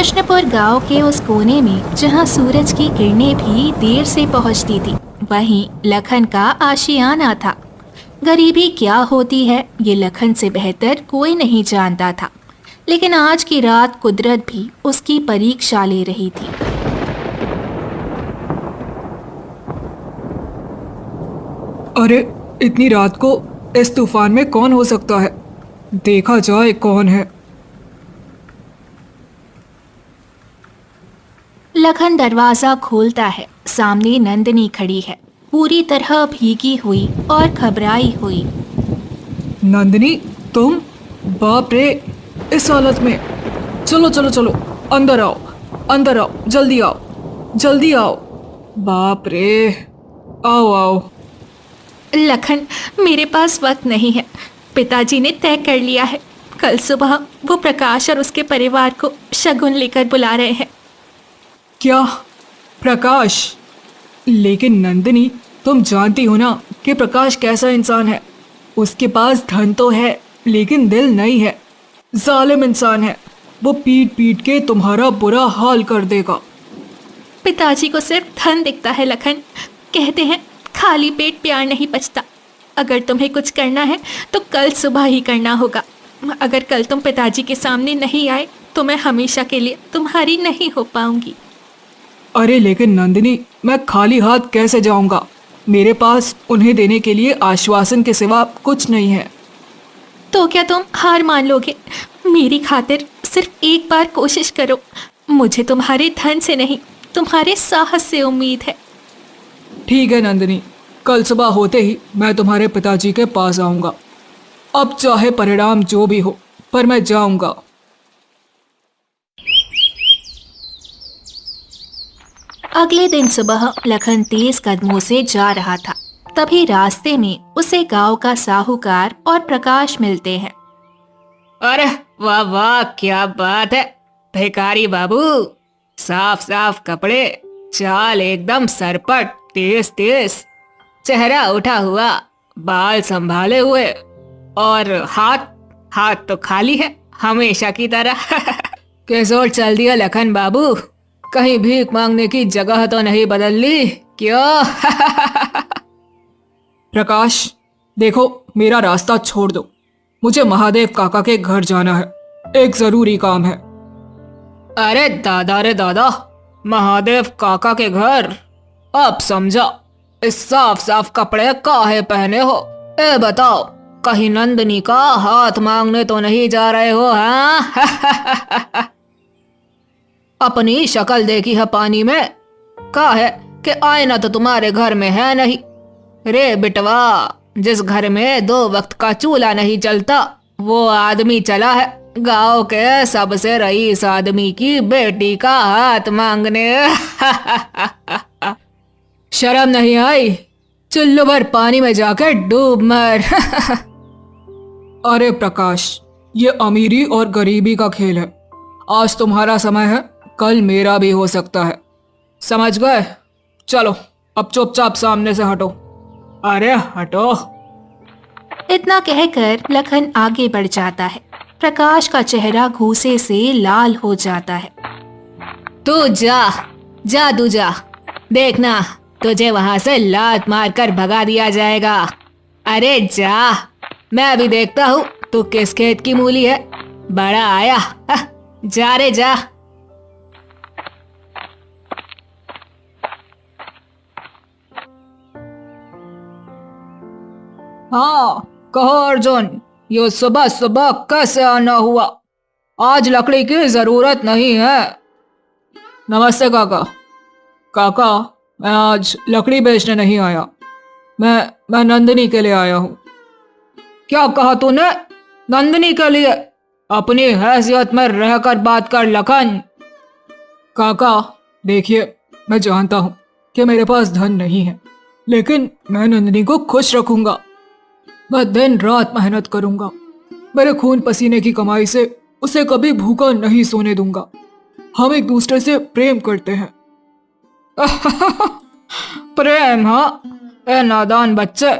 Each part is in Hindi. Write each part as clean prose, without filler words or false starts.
कृष्णपुर गांव के उस कोने में जहां सूरज की किरणें भी देर से पहुंचती थी, वहीं लखन का आशियाना था। गरीबी क्या होती है ये लखन से बेहतर कोई नहीं जानता था, लेकिन आज की रात कुदरत भी उसकी परीक्षा ले रही थी। अरे, इतनी रात को इस तूफान में कौन हो सकता है? देखा जाए कौन है। लखन दरवाजा खोलता है। सामने नंदिनी खड़ी है, पूरी तरह भीगी हुई और घबराई हुई। नंदिनी, तुम? बाप रे, इस हालत में! चलो चलो चलो, अंदर आओ, अंदर आओ, जल्दी आओ, जल्दी आओ। बाप रे, आओ आओ। लखन, मेरे पास वक्त नहीं है। पिताजी ने तय कर लिया है, कल सुबह वो प्रकाश और उसके परिवार को शगुन लेकर बुला रहे हैं। क्या? प्रकाश? लेकिन नंदिनी, तुम जानती हो ना कि प्रकाश कैसा इंसान है। उसके पास धन तो है, लेकिन दिल नहीं है। जालिम इंसान है। वो पीट पीट के तुम्हारा बुरा हाल कर देगा। पिताजी को सिर्फ धन दिखता है लखन। कहते हैं खाली पेट प्यार नहीं पचता। अगर तुम्हें कुछ करना है तो कल सुबह ही करना होगा। अगर कल तुम पिताजी के सामने नहीं आए तो मैं हमेशा के लिए तुम्हारी नहीं हो पाऊंगी। अरे लेकिन नंदिनी, मैं खाली हाथ कैसे जाऊंगा? मेरे पास उन्हें देने के लिए आश्वासन के सिवा कुछ नहीं है। तो क्या तुम हार मान लोगे? मेरी खातिर सिर्फ एक बार कोशिश करो। मुझे तुम्हारे धन से नहीं, तुम्हारे साहस से उम्मीद है। ठीक है नंदिनी, कल सुबह होते ही मैं तुम्हारे पिताजी के पास आऊंगा। अब चाहे परिणाम जो भी हो, पर मैं जाऊंगा। अगले दिन सुबह लखन तेज कदमों से जा रहा था। तभी रास्ते में उसे गांव का साहूकार और प्रकाश मिलते हैं। अरे वाह वाह, क्या बात है भिखारी बाबू। साफ साफ कपड़े, चाल एकदम सरपट, तेज तेज, चेहरा उठा हुआ, बाल संभाले हुए, और हाथ तो खाली है हमेशा की तरह। कैसे और चल दिया लखन बाबू? कहीं भीख मांगने की जगह तो नहीं बदल ली क्यों? प्रकाश, देखो, मेरा रास्ता छोड़ दो। मुझे महादेव काका के घर जाना है। एक जरूरी काम है। अरे दादा रे दादा, महादेव काका के घर? अब समझा। इस साफ साफ कपड़े काहे पहने हो? ए बताओ, कहीं नंदिनी का हाथ मांगने तो नहीं जा रहे हो? हाँ? अपनी शक्ल देखी है पानी में? कहा है कि आईना तो तुम्हारे घर में है नहीं। रे बिटवा, जिस घर में 2 वक्त का चूल्हा नहीं चलता, वो आदमी चला है गांव के सबसे रईस आदमी की बेटी का हाथ मांगने। शर्म नहीं आई? चुल्लू भर पानी में जाकर डूब मर। अरे प्रकाश, ये अमीरी और गरीबी का खेल है। आज तुम्हारा समय है, कल मेरा भी हो सकता है। समझ गए? चलो अब चुपचाप सामने से हटो। अरे हटो। इतना कहकर लखन आगे बढ़ जाता है। प्रकाश का चेहरा घूसे से लाल हो जाता है। तू जा तू जा, देखना तुझे वहां से लात मारकर भगा दिया जाएगा। अरे जा, मैं भी देखता हूँ तू किस खेत की मूली है। बड़ा आया, जा रे जा। हाँ कहो अर्जुन, ये सुबह सुबह कैसे आना हुआ? आज लकड़ी की जरूरत नहीं है। नमस्ते काका। काका, मैं आज लकड़ी बेचने नहीं आया। मैं नंदिनी के लिए आया हूँ। क्या कहा तूने? नंदिनी के लिए? अपनी हैसियत में रहकर बात कर लखन। काका देखिए, मैं जानता हूँ कि मेरे पास धन नहीं है, लेकिन मैं नंदिनी को खुश रखूंगा। मैं दिन रात मेहनत करूंगा। मेरे खून पसीने की कमाई से उसे कभी भूखा नहीं सोने दूंगा। हम एक दूसरे से प्रेम करते हैं। प्रेम? हाँ? ए नादान बच्चे,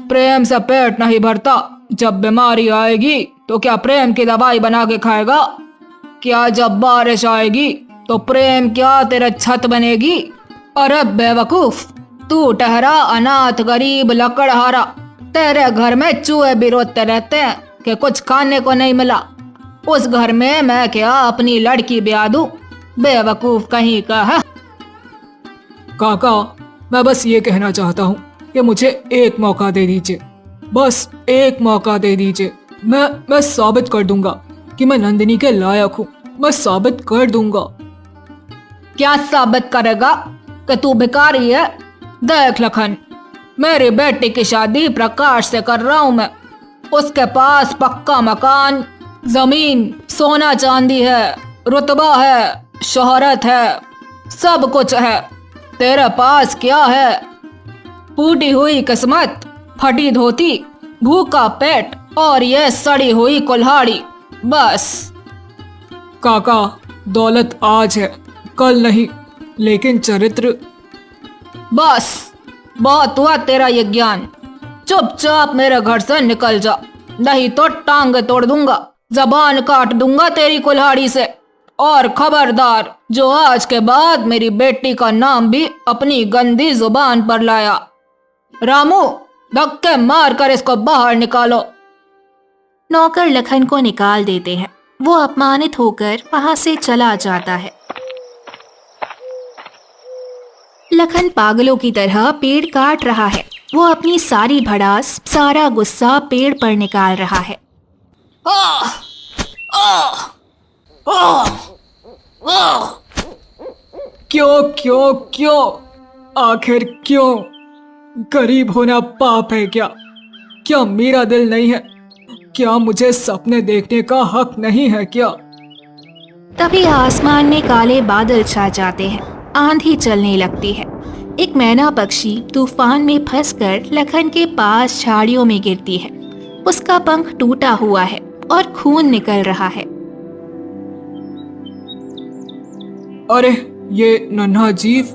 प्रेम से पेट नहीं भरता। जब बीमारी आएगी तो क्या प्रेम की दवाई बना के खाएगा? क्या जब बारिश आएगी तो प्रेम क्या तेरा छत बनेगी? अरे बेवकूफ, तू ठहरा अनाथ गरीब लकड़हारा। तेरे घर में चूहे भी रोते रहते हैं कि कुछ खाने को नहीं मिला। उस घर में मैं क्या अपनी लड़की ब्याह दूं? बेवकूफ कहीं का है। काका, मैं बस ये कहना चाहता हूँ कि मुझे एक मौका दे दीजिए, बस एक मौका दे दीजिए। मैं साबित कर दूंगा कि मैं नंदिनी के लायक हूँ। मैं साबित कर दूंगा। क्या साबित करेगा कि तू भिखारी है? देख लखन, मेरी बेटी की शादी प्रकाश से कर रहा हूँ मैं। उसके पास पक्का मकान, जमीन, सोना चांदी है, रुतबा है, शोहरत है, सब कुछ है। तेरे पास क्या है? फूटी हुई किस्मत, फटी धोती, भूखा पेट और ये सड़ी हुई कुल्हाड़ी, बस। काका, दौलत आज है, कल नहीं, लेकिन चरित्र। बस, बहुत हुआ तेरा ये ज्ञान। चुपचाप मेरे घर से निकल जा, नहीं तो टांग तोड़ दूंगा, जबान काट दूंगा तेरी कुल्हाड़ी से। और खबरदार, जो आज के बाद मेरी बेटी का नाम भी अपनी गंदी जुबान पर लाया। रामू, धक्के मार कर इसको बाहर निकालो। नौकर लखन को निकाल देते हैं। वो अपमानित होकर वहां से चला जाता है। लखन पागलों की तरह पेड़ काट रहा है। वो अपनी सारी भड़ास, सारा गुस्सा पेड़ पर निकाल रहा है। आह! आह! आह! आह! क्यों क्यों क्यों, आखिर क्यों? गरीब होना पाप है क्या? क्या मेरा दिल नहीं है? क्या मुझे सपने देखने का हक नहीं है क्या? तभी आसमान में काले बादल छा जाते हैं। आंधी चलने लगती है। एक मैना पक्षी तूफान में फंसकर लखन के पास झाड़ियों में गिरती है। उसका पंख टूटा हुआ है और खून निकल रहा है। अरे, ये नन्हा जीव।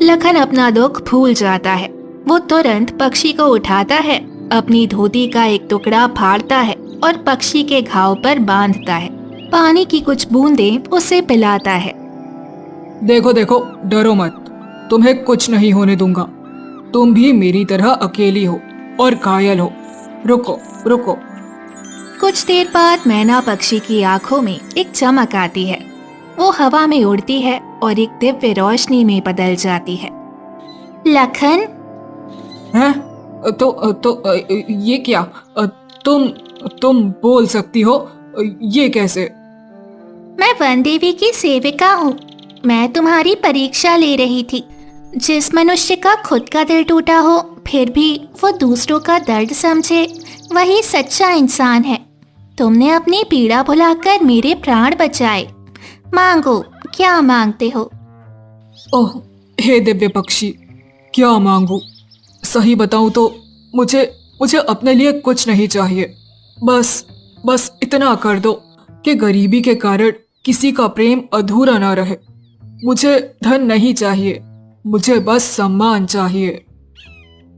लखन अपना दुख भूल जाता है। वो तुरंत पक्षी को उठाता है, अपनी धोती का एक टुकड़ा फाड़ता है और पक्षी के घाव पर बांधता है। पानी की कुछ बूंदें उसे पिलाता है। देखो देखो, डरो मत, तुम्हें कुछ नहीं होने दूंगा। तुम भी मेरी तरह अकेली हो और घायल हो। रुको रुको। कुछ देर बाद मैना पक्षी की आंखों में एक चमक आती है। वो हवा में उड़ती है और एक दिव्य रोशनी में बदल जाती है। लखन, हैं? तो ये क्या? तुम बोल सकती हो? ये कैसे? मैं वन देवी की सेविका हूँ। मैं तुम्हारी परीक्षा ले रही थी। जिस मनुष्य का खुद का दिल टूटा हो फिर भी वो दूसरों का दर्द समझे, वही सच्चा इंसान है। तुमने अपनी पीड़ा भुलाकर मेरे प्राण बचाए। मांगो, क्या मांगते हो? ओह, हे दिव्य पक्षी, क्या मांगू? सही बताऊं तो मुझे अपने लिए कुछ नहीं चाहिए। बस इतना कर दो कि गरीबी के कारण किसी का प्रेम अधूरा ना रहे। मुझे धन नहीं चाहिए, मुझे बस सम्मान चाहिए।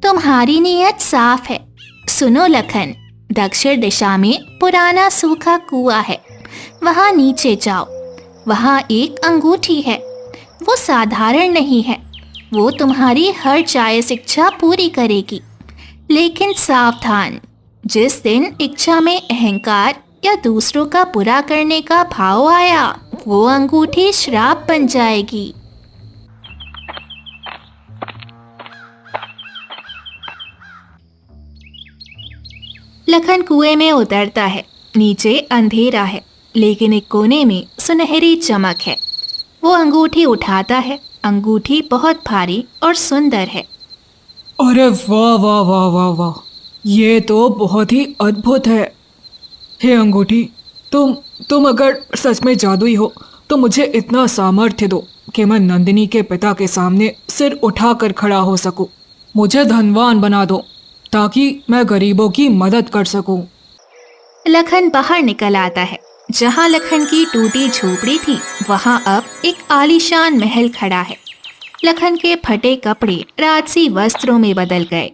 तुम्हारी नीयत साफ है। सुनो लखन, दक्षिण दिशा में पुराना सूखा कुआं है। वहाँ नीचे जाओ। वहाँ एक अंगूठी है। वो साधारण नहीं है। वो तुम्हारी हर जायज़ इच्छा पूरी करेगी। लेकिन सावधान, जिस दिन इच्छा में अहंकार या दूसरों का बुरा करने का भाव आया, वो अंगूठी श्राप बन जाएगी। लखन कुएं में उतरता है। नीचे अंधेरा है, लेकिन एक कोने में सुनहरी चमक है। वो अंगूठी उठाता है। अंगूठी बहुत भारी और सुंदर है। अरे वाह वाह वाह वाह वाह, ये तो बहुत ही अद्भुत है। हे अंगूठी, तुम अगर सच में जादुई हो तो मुझे इतना सामर्थ्य दो कि मैं नंदिनी के पिता के सामने सिर उठाकर खड़ा हो सकूं। मुझे धनवान बना दो ताकि मैं गरीबों की मदद कर सकूं। लखन बाहर निकल आता है। जहाँ लखन की टूटी झोपड़ी थी, वहाँ अब एक आलीशान महल खड़ा है। लखन के फटे कपड़े राजसी वस्त्रों में बदल गए।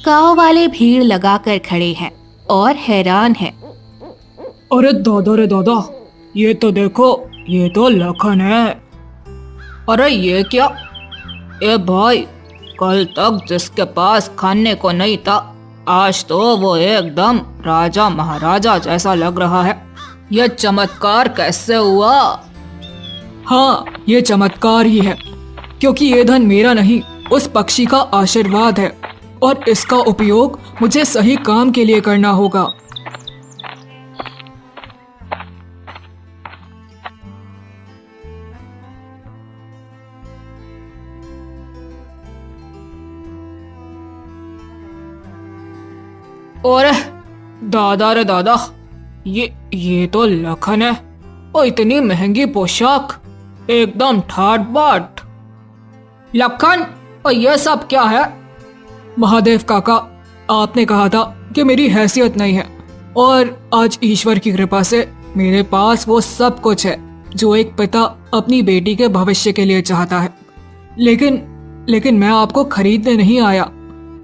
गांव वाले भीड़ लगाकर खड़े हैं और हैरान हैं। अरे दादा रे दादा, ये तो देखो, ये तो लखन है। अरे ये क्या? ए भाई, कल तक जिसके पास खाने को नहीं था, आज तो वो एकदम राजा महाराजा जैसा लग रहा है। ये चमत्कार कैसे हुआ? हाँ, ये चमत्कार ही है, क्योंकि ये धन मेरा नहीं, उस पक्षी का आशीर्वाद है, और इसका उपयोग मुझे सही काम के लिए करना होगा। और दादा रे दादा, ये तो लखन है। और इतनी महंगी पोशाक, एकदम ठाट बाट। लखन, और ये सब क्या है? महादेव काका, आपने कहा था कि मेरी हैसियत नहीं है, और आज ईश्वर की कृपा से मेरे पास वो सब कुछ है जो एक पिता अपनी बेटी के भविष्य के लिए चाहता है। लेकिन मैं आपको खरीदने नहीं आया,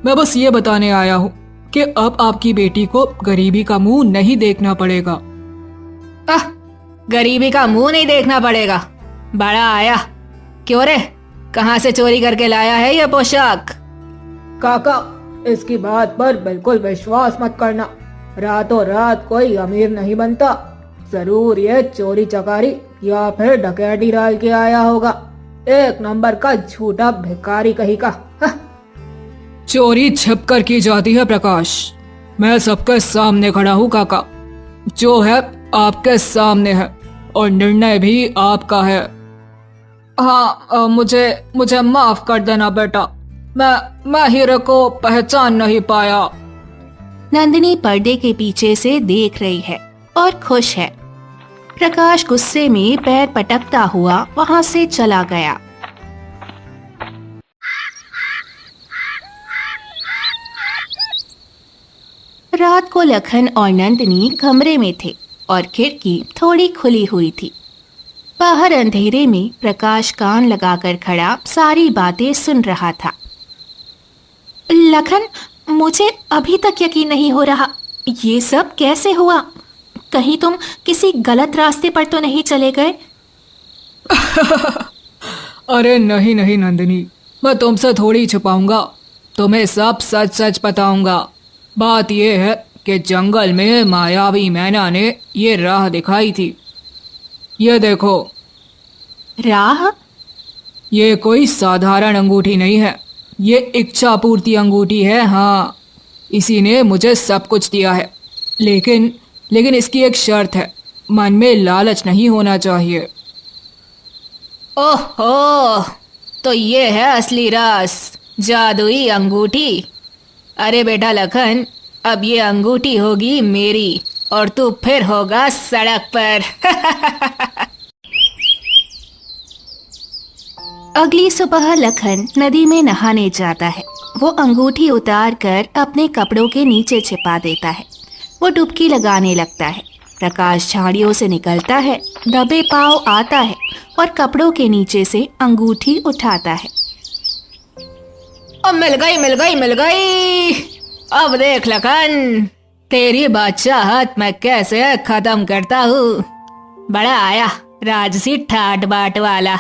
मैं बस ये बताने आया हूँ कि अब आपकी बेटी को गरीबी का मुंह नहीं देखना पड़ेगा। गरीबी का मुंह नहीं देखना पड़ेगा? बड़ा आया। क्यों रे, कहाँ से चोरी करके लाया है ये पोशाक? काका, इसकी बात पर बिल्कुल विश्वास मत करना। रातों रात कोई अमीर नहीं बनता। जरूर ये चोरी चकारी या फिर डकैती डाल के आया होगा। एक नंबर का झूठा भिखारी कहीं का। चोरी छिप कर की जाती है प्रकाश। मैं सबके सामने खड़ा हूँ काका। जो है आपके सामने है, और निर्णय भी आपका है। हाँ, मुझे माफ कर देना बेटा। मैं हीरे को पहचान नहीं पाया। नंदिनी पर्दे के पीछे से देख रही है और खुश है। प्रकाश गुस्से में पैर पटकता हुआ वहां से चला गया। रात को लखन और नंदिनी कमरे में थे और खिड़की थोड़ी खुली हुई थी। बाहर अंधेरे में प्रकाश कान लगाकर खड़ा सारी बातें सुन रहा था। लखन, मुझे अभी तक यकीन नहीं हो रहा, ये सब कैसे हुआ? कहीं तुम किसी गलत रास्ते पर तो नहीं चले गए? अरे नहीं नहीं नंदिनी, मैं तुमसे थोड़ी छुपाऊंगा, तुम्हें सब सच सच बताऊंगा। बात यह है कि जंगल में मायावी मैना ने ये राह दिखाई थी। ये देखो। राह? ये कोई साधारण अंगूठी नहीं है, ये इच्छा पूर्ति अंगूठी है। हाँ, इसी ने मुझे सब कुछ दिया है, लेकिन इसकी एक शर्त है, मन में लालच नहीं होना चाहिए। ओहो, तो ये है असली राज, जादुई अंगूठी। अरे बेटा लखन, अब ये अंगूठी होगी मेरी और तू फिर होगा सड़क पर। अगली सुबह लखन नदी में नहाने जाता है। वो अंगूठी उतार कर अपने कपड़ों के नीचे छिपा देता है। वो डुबकी लगाने लगता है। प्रकाश झाड़ियों से निकलता है, दबे पांव आता है और कपड़ों के नीचे से अंगूठी उठाता है। अब मिल गई। अब देख लखन, तेरी बादशाहत मैं कैसे खत्म करता हूँ। बड़ा आया राजसी ठाट बाट वाला।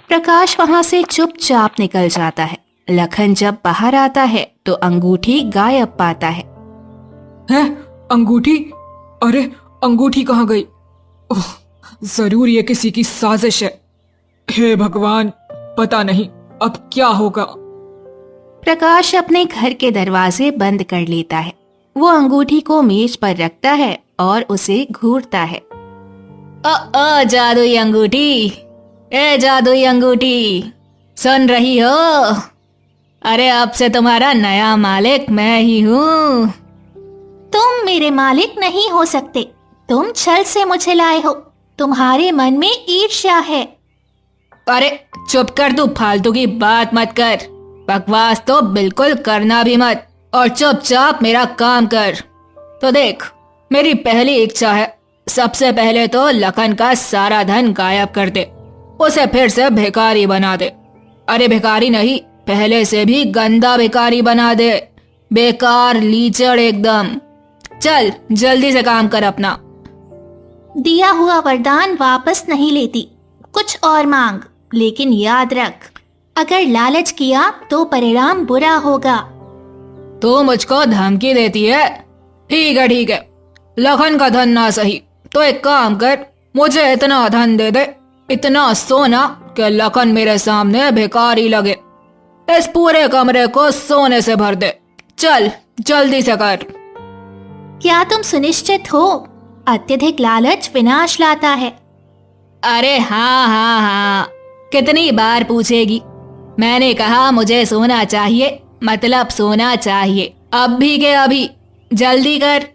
प्रकाश वहां से चुपचाप निकल जाता है। लखन जब बाहर आता है तो अंगूठी गायब पाता है। हैं? अंगूठी? अरे अंगूठी कहाँ गई? ओह, जरूर ये किसी की साजिश है। हे भगवान, पता नहीं अब क्या होगा। प्रकाश अपने घर के दरवाजे बंद कर लेता है। वो अंगूठी को मेज पर रखता है और उसे घूरता है। ओ जादुई अंगूठी, ए जादुई अंगूठी, सुन रही हो? अरे अब से तुम्हारा नया मालिक मैं ही हूँ। तुम मेरे मालिक नहीं हो सकते। तुम छल से मुझे लाए हो। तुम्हारे मन में ईर्ष्या है। अरे चुप कर, तू फालतू की बात मत कर। बकवास तो बिल्कुल करना भी मत और चुपचाप मेरा काम कर। तो देख, मेरी पहली इच्छा है, सबसे पहले तो लखन का सारा धन गायब कर दे, उसे फिर से भिखारी बना दे। अरे भिखारी नहीं, पहले से भी गंदा भिखारी बना दे, बेकार लीचड़ एकदम। चल जल्दी से काम कर अपना। दिया हुआ वरदान वापस नहीं लेती, कुछ और मांग, लेकिन याद रख, अगर लालच किया तो परिणाम बुरा होगा। तू मुझको धमकी देती है? ठीक है, लखन का धन ना सही तो एक काम कर, मुझे इतना धन दे दे, इतना सोना कि लखन मेरे सामने भिखारी लगे। इस पूरे कमरे को सोने से भर दे। चल जल्दी से कर। क्या तुम सुनिश्चित हो? अत्यधिक लालच विनाश लाता है। अरे हाँ, कितनी बार पूछेगी? मैंने कहा मुझे सोना चाहिए, मतलब सोना चाहिए, अभी के अभी, जल्दी कर।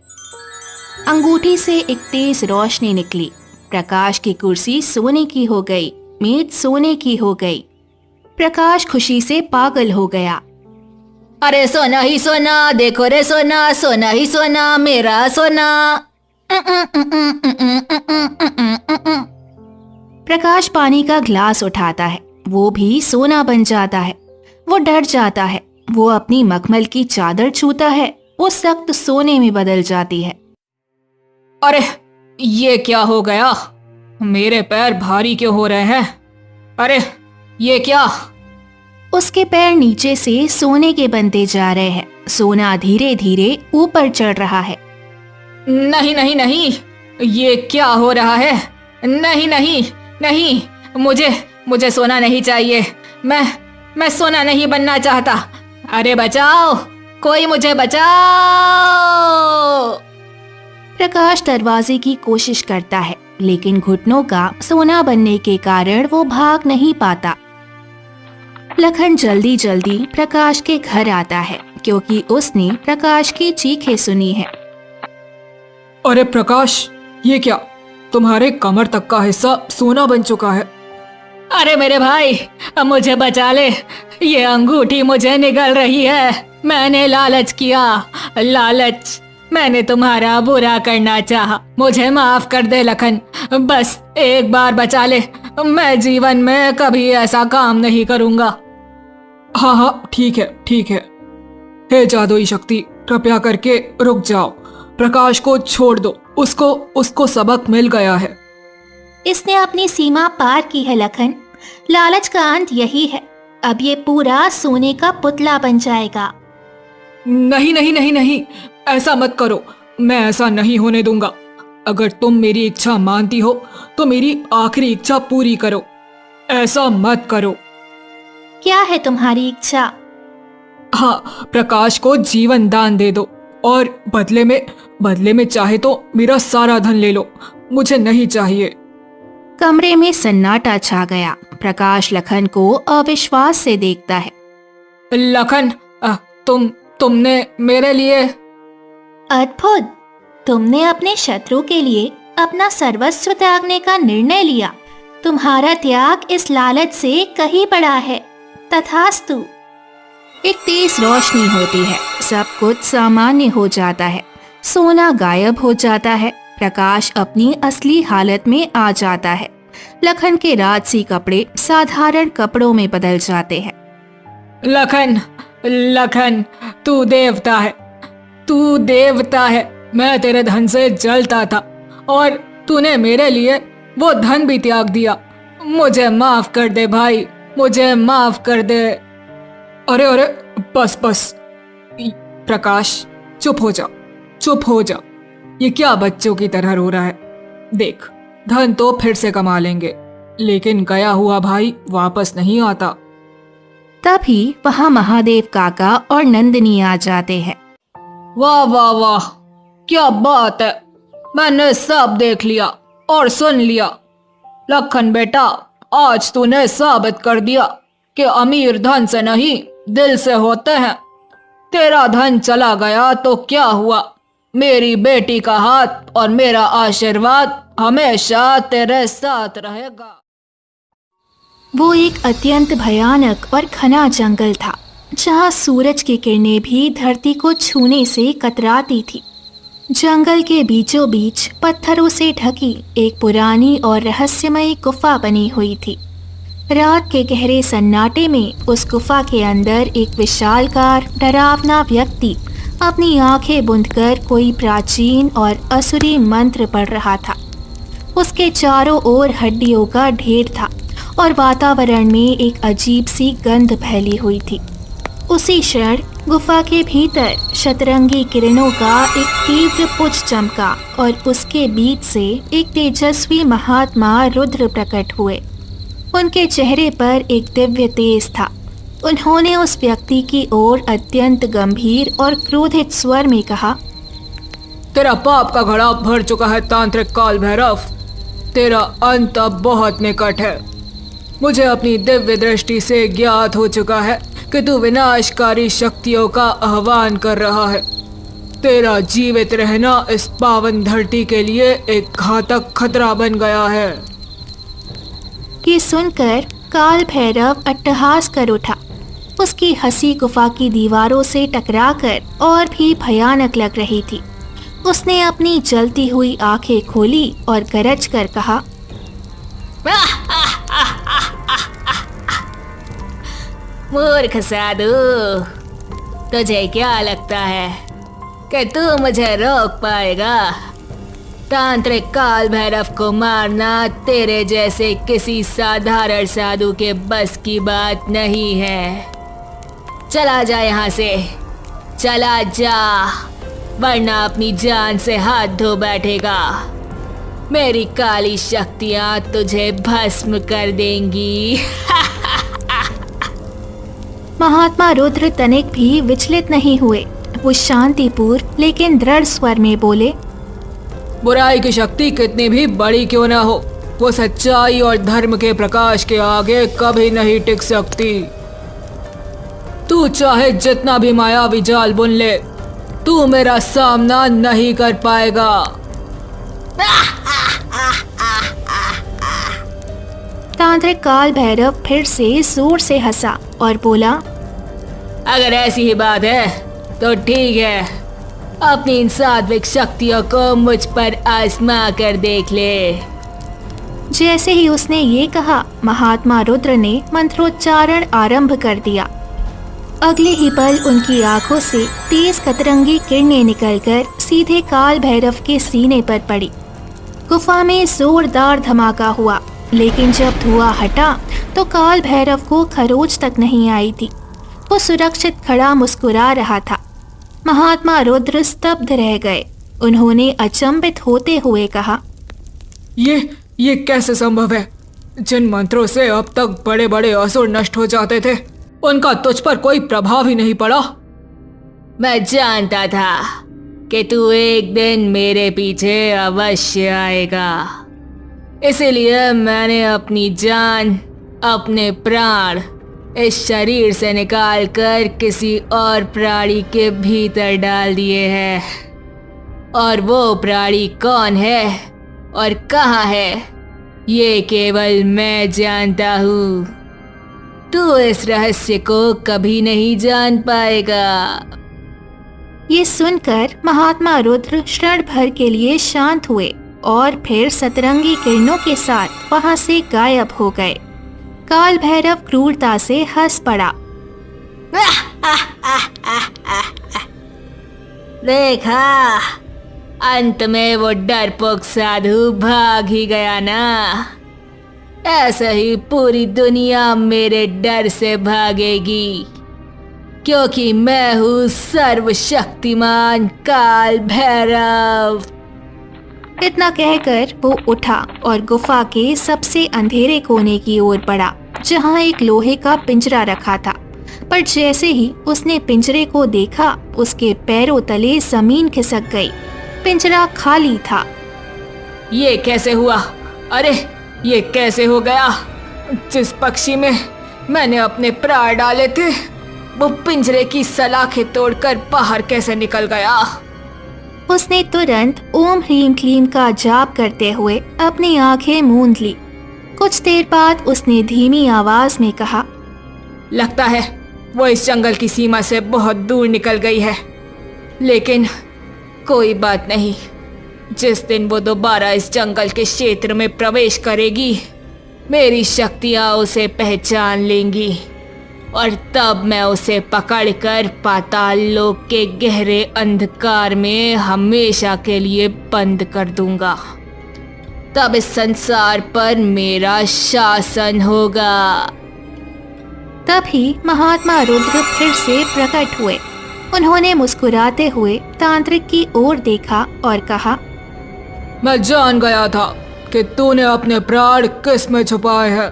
अंगूठी से एक तेज रोशनी निकली। प्रकाश की कुर्सी सोने की हो गई, मेज सोने की हो गई। प्रकाश खुशी से पागल हो गया। अरे सोना ही सोना, देखो रे सोना, सोना ही सोना, मेरा सोना। प्रकाश पानी का ग्लास उठाता है, वो भी सोना बन जाता है। वो डर जाता है, वो अपनी मखमल की चादर छूता है, वो सख्त सोने में बदल जाती है। अरे ये क्या हो गया? मेरे पैर भारी क्यों हो रहे हैं? अरे ये क्या? उसके पैर नीचे से सोने के बनते जा रहे हैं। सोना धीरे धीरे ऊपर चढ़ रहा है। नहीं नहीं नहीं, ये क्या हो रहा है? नहीं नहीं नहीं, मुझे सोना नहीं चाहिए। मैं सोना नहीं बनना चाहता। अरे बचाओ, कोई मुझे बचाओ। प्रकाश दरवाजे की कोशिश करता है, लेकिन घुटनों का सोना बनने के कारण वो भाग नहीं पाता। लखन जल्दी जल्दी प्रकाश के घर आता है, क्योंकि उसने प्रकाश की चीखें सुनी है। अरे प्रकाश, ये क्या? तुम्हारे कमर तक का हिस्सा सोना बन चुका है। अरे मेरे भाई, अब मुझे बचा ले, ये अंगूठी मुझे निगल रही है। मैंने लालच किया, लालच, मैंने तुम्हारा बुरा करना चाहा। मुझे माफ कर दे लखन, बस एक बार बचा ले, मैं जीवन में कभी ऐसा काम नहीं करूंगा। हाँ, ठीक है। हे जादुई शक्ति, कृपया करके रुक जाओ। प्रकाश को छोड़ दो, उसको सबक मिल गया है। इसने अपनी सीमा पार की है लखन। लालच का अंत यही है। अब ये पूरा सोने का पुतला बन जाएगा। नहीं, ऐसा मत करो। मैं ऐसा नहीं होने दूंगा। अगर तुम मेरी इच्छा मानती हो तो मेरी आखिरी इच्छा पूरी करो। ऐसा मत करो। क्या है तुम्हारी इच्छा? हाँ, प्रकाश को जीवन दान दे दो और बदले में चाहे तो मेरा सारा धन ले लो। मुझे नहीं चाहिए। कमरे में सन्नाटा छा गया। प्रकाश लखन को अविश्वास से देखता है। लखन, तुमने मेरे लिए? अद्भुत! तुमने अपने शत्रु के लिए अपना सर्वस्व त्यागने का निर्णय लिया। तुम्हारा त्याग इस लालच से कहीं बड़ा है। तथास्तु। एक तेज रोशनी होती है, सब कुछ सामान्य हो जाता है। सोना गायब हो जाता है। प्रकाश अपनी असली हालत में आ जाता है। लखन के राजसी कपड़े साधारण कपड़ों में बदल जाते हैं। लखन, तू देवता है। मैं तेरे धन से जलता था और तूने मेरे लिए वो धन भी त्याग दिया। मुझे माफ कर दे भाई, मुझे माफ कर दे। अरे बस। प्रकाश, चुप हो जा। ये क्या बच्चों की तरह रो रहा है? देख, धन तो फिर से कमा लेंगे, लेकिन गया हुआ भाई वापस नहीं आता। तभी वहाँ महादेव काका और नंदिनी आ जाते हैं। वाह, क्या बात है। मैंने सब देख लिया और सुन लिया। लखन बेटा, आज तूने साबित कर दिया कि अमीर धन से नहीं, दिल से होते हैं। तेरा धन चला गया तो क्या हुआ? मेरी बेटी का हाथ और मेरा आशीर्वाद हमेशा तेरे साथ रहेगा। वो एक अत्यंत भयानक और घना जंगल था, जहाँ सूरज की किरणें भी धरती को छूने से कतराती थी। जंगल के बीचों बीच पत्थरों से ढकी एक पुरानी और रहस्यमयी गुफा बनी हुई थी। रात के गहरे सन्नाटे में उस गुफा के अंदर एक विशालकाय डरावना व्यक्ति अपनी आंखें बूंदकर कोई प्राचीन और असुरी मंत्र पढ़ रहा था। उसके चारों ओर हड्डियों का ढेर था और वातावरण में एक अजीब सी गंध फैली हुई थी। उसी क्षण गुफा के भीतर शतरंगी किरणों का एक तीव्र पुंज चमका और उसके बीच से एक तेजस्वी महात्मा रुद्र प्रकट हुए। उनके चेहरे पर एक दिव्य तेज था। उन्होंने उस व्यक्ति की ओर अत्यंत गंभीर और क्रोधित स्वर में कहा, तेरा पाप का घड़ा भर चुका है तांत्रिक काल भैरव। तेरा अंत अब बहुत निकट है। मुझे अपनी दिव्य दृष्टि से ज्ञात हो चुका है कि तू विनाशकारी शक्तियों का आह्वान कर रहा है। तेरा जीवित रहना इस पावन धरती के लिए एक घातक खतरा बन गया है। ये सुनकर काल भैरव अट्टहास कर उठा। उसकी हंसी गुफा की दीवारों से टकराकर और भी भयानक लग रही थी। उसने अपनी जलती हुई आंखें खोली और गरज कर कहा, मूर्ख साधु, तुझे क्या लगता है कि तू मुझे रोक पाएगा? तांत्रिक काल भैरव को मारना तेरे जैसे किसी साधारण साधु के बस की बात नहीं है। चला जा यहाँ से, चला जा, वरना अपनी जान से हाथ धो बैठेगा। मेरी काली शक्तियाँ तुझे भस्म कर देंगी। महात्मा रुद्र तनिक भी विचलित नहीं हुए। वो शांतिपूर्ण लेकिन दृढ़ स्वर में बोले, बुराई की शक्ति कितनी भी बड़ी क्यों ना हो, वो सच्चाई और धर्म के प्रकाश के आगे कभी नहीं टिक सकती। तू चाहे जितना भी मायावी जाल बुन ले, तू मेरा सामना नहीं कर पाएगा। तांत्रिक काल भैरव फिर से जोर से हंसा और बोला, अगर ऐसी ही बात है तो ठीक है, अपनी इन सात्विक शक्तियों को मुझ पर आजमा कर देख ले। जैसे ही उसने ये कहा, महात्मा रुद्र ने मंत्रोच्चारण आरंभ कर दिया। अगले ही पल उनकी आंखों से तेज कतरंगी किरणें निकलकर सीधे काल भैरव के सीने पर पड़ी। गुफा में जोरदार धमाका हुआ, लेकिन जब धुआं हटा तो काल भैरव को खरोच तक नहीं आई थी। वो सुरक्षित खड़ा मुस्कुरा रहा था। महात्मा रुद्र स्तब्ध रह गए। उन्होंने अचंभित होते हुए कहा, ये कैसे संभव है? जिन मंत्रों से अब तक बड़े बड़े असुर नष्ट हो जाते थे, उनका तुझ पर कोई प्रभाव ही नहीं पड़ा। मैं जानता था कि तू एक दिन मेरे पीछे अवश्य आएगा, इसीलिए मैंने अपनी जान, अपने प्राण इस शरीर से निकालकर किसी और प्राणी के भीतर डाल दिए हैं। और वो प्राणी कौन है और कहाँ है, ये केवल मैं जानता हूँ। तू इस रहस्य को कभी नहीं जान पाएगा। ये सुनकर महात्मा रुद्र क्षण भर के लिए शांत हुए और फिर सतरंगी किरणों के साथ वहां से गायब हो गए। काल भैरव क्रूरता से हंस पड़ा। देखा, अंत में वो डरपोक साधु भाग ही गया ना। ऐसा ही पूरी दुनिया मेरे डर से भागेगी, क्योंकि मैं हूँ सर्वशक्तिमान काल भैरव। इतना कहकर वो उठा और गुफा के सबसे अंधेरे कोने की ओर बढ़ा, जहाँ एक लोहे का पिंजरा रखा था। पर जैसे ही उसने पिंजरे को देखा, उसके पैरों तले जमीन खिसक गई। पिंजरा खाली था। ये कैसे हुआ? अरे ये कैसे हो गया? जिस पक्षी में मैंने अपने प्राण डाले थे, वो पिंजरे की सलाखें तोड़कर बाहर कैसे निकल गया? उसने तुरंत ओम ह्रीम क्लीम का जाप करते हुए अपनी आंखें मूंद ली। कुछ देर बाद उसने धीमी आवाज में कहा, लगता है वो इस जंगल की सीमा से बहुत दूर निकल गई है। लेकिन कोई बात नहीं, जिस दिन वो दोबारा इस जंगल के क्षेत्र में प्रवेश करेगी, मेरी शक्तियाँ उसे पहचान लेंगी और तब मैं उसे पकड़कर पाताल लोक के गहरे अंधकार में हमेशा के लिए बंद कर दूंगा। तब इस संसार पर मेरा शासन होगा। तभी महात्मा रुद्र फिर से प्रकट हुए। उन्होंने मुस्कुराते हुए तांत्रिक की ओर देखा और कहा, मैं जान गया था कि तूने अपने प्राण किस में छुपाए हैं,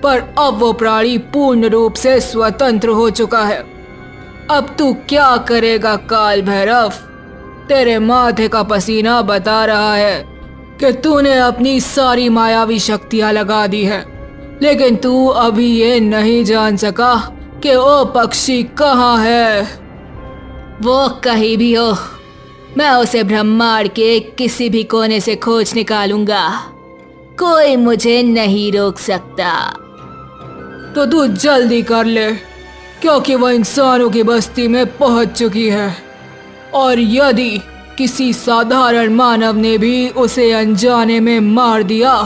पर अब वो प्राणी पूर्ण रूप से स्वतंत्र हो चुका है। अब तू क्या करेगा काल भैरव? तेरे माथे का पसीना बता रहा है कि तूने अपनी सारी मायावी शक्तियां लगा दी है, लेकिन तू अभी ये नहीं जान सका कि वो पक्षी कहाँ है। वो कहीं भी हो, मैं उसे ब्रह्मांड के किसी भी कोने से खोज निकालूंगा। कोई मुझे नहीं रोक सकता। तो तू जल्दी कर ले, क्योंकि वह इंसानों की बस्ती में पहुंच चुकी है, और यदि किसी साधारण मानव ने भी उसे अनजाने में मार दिया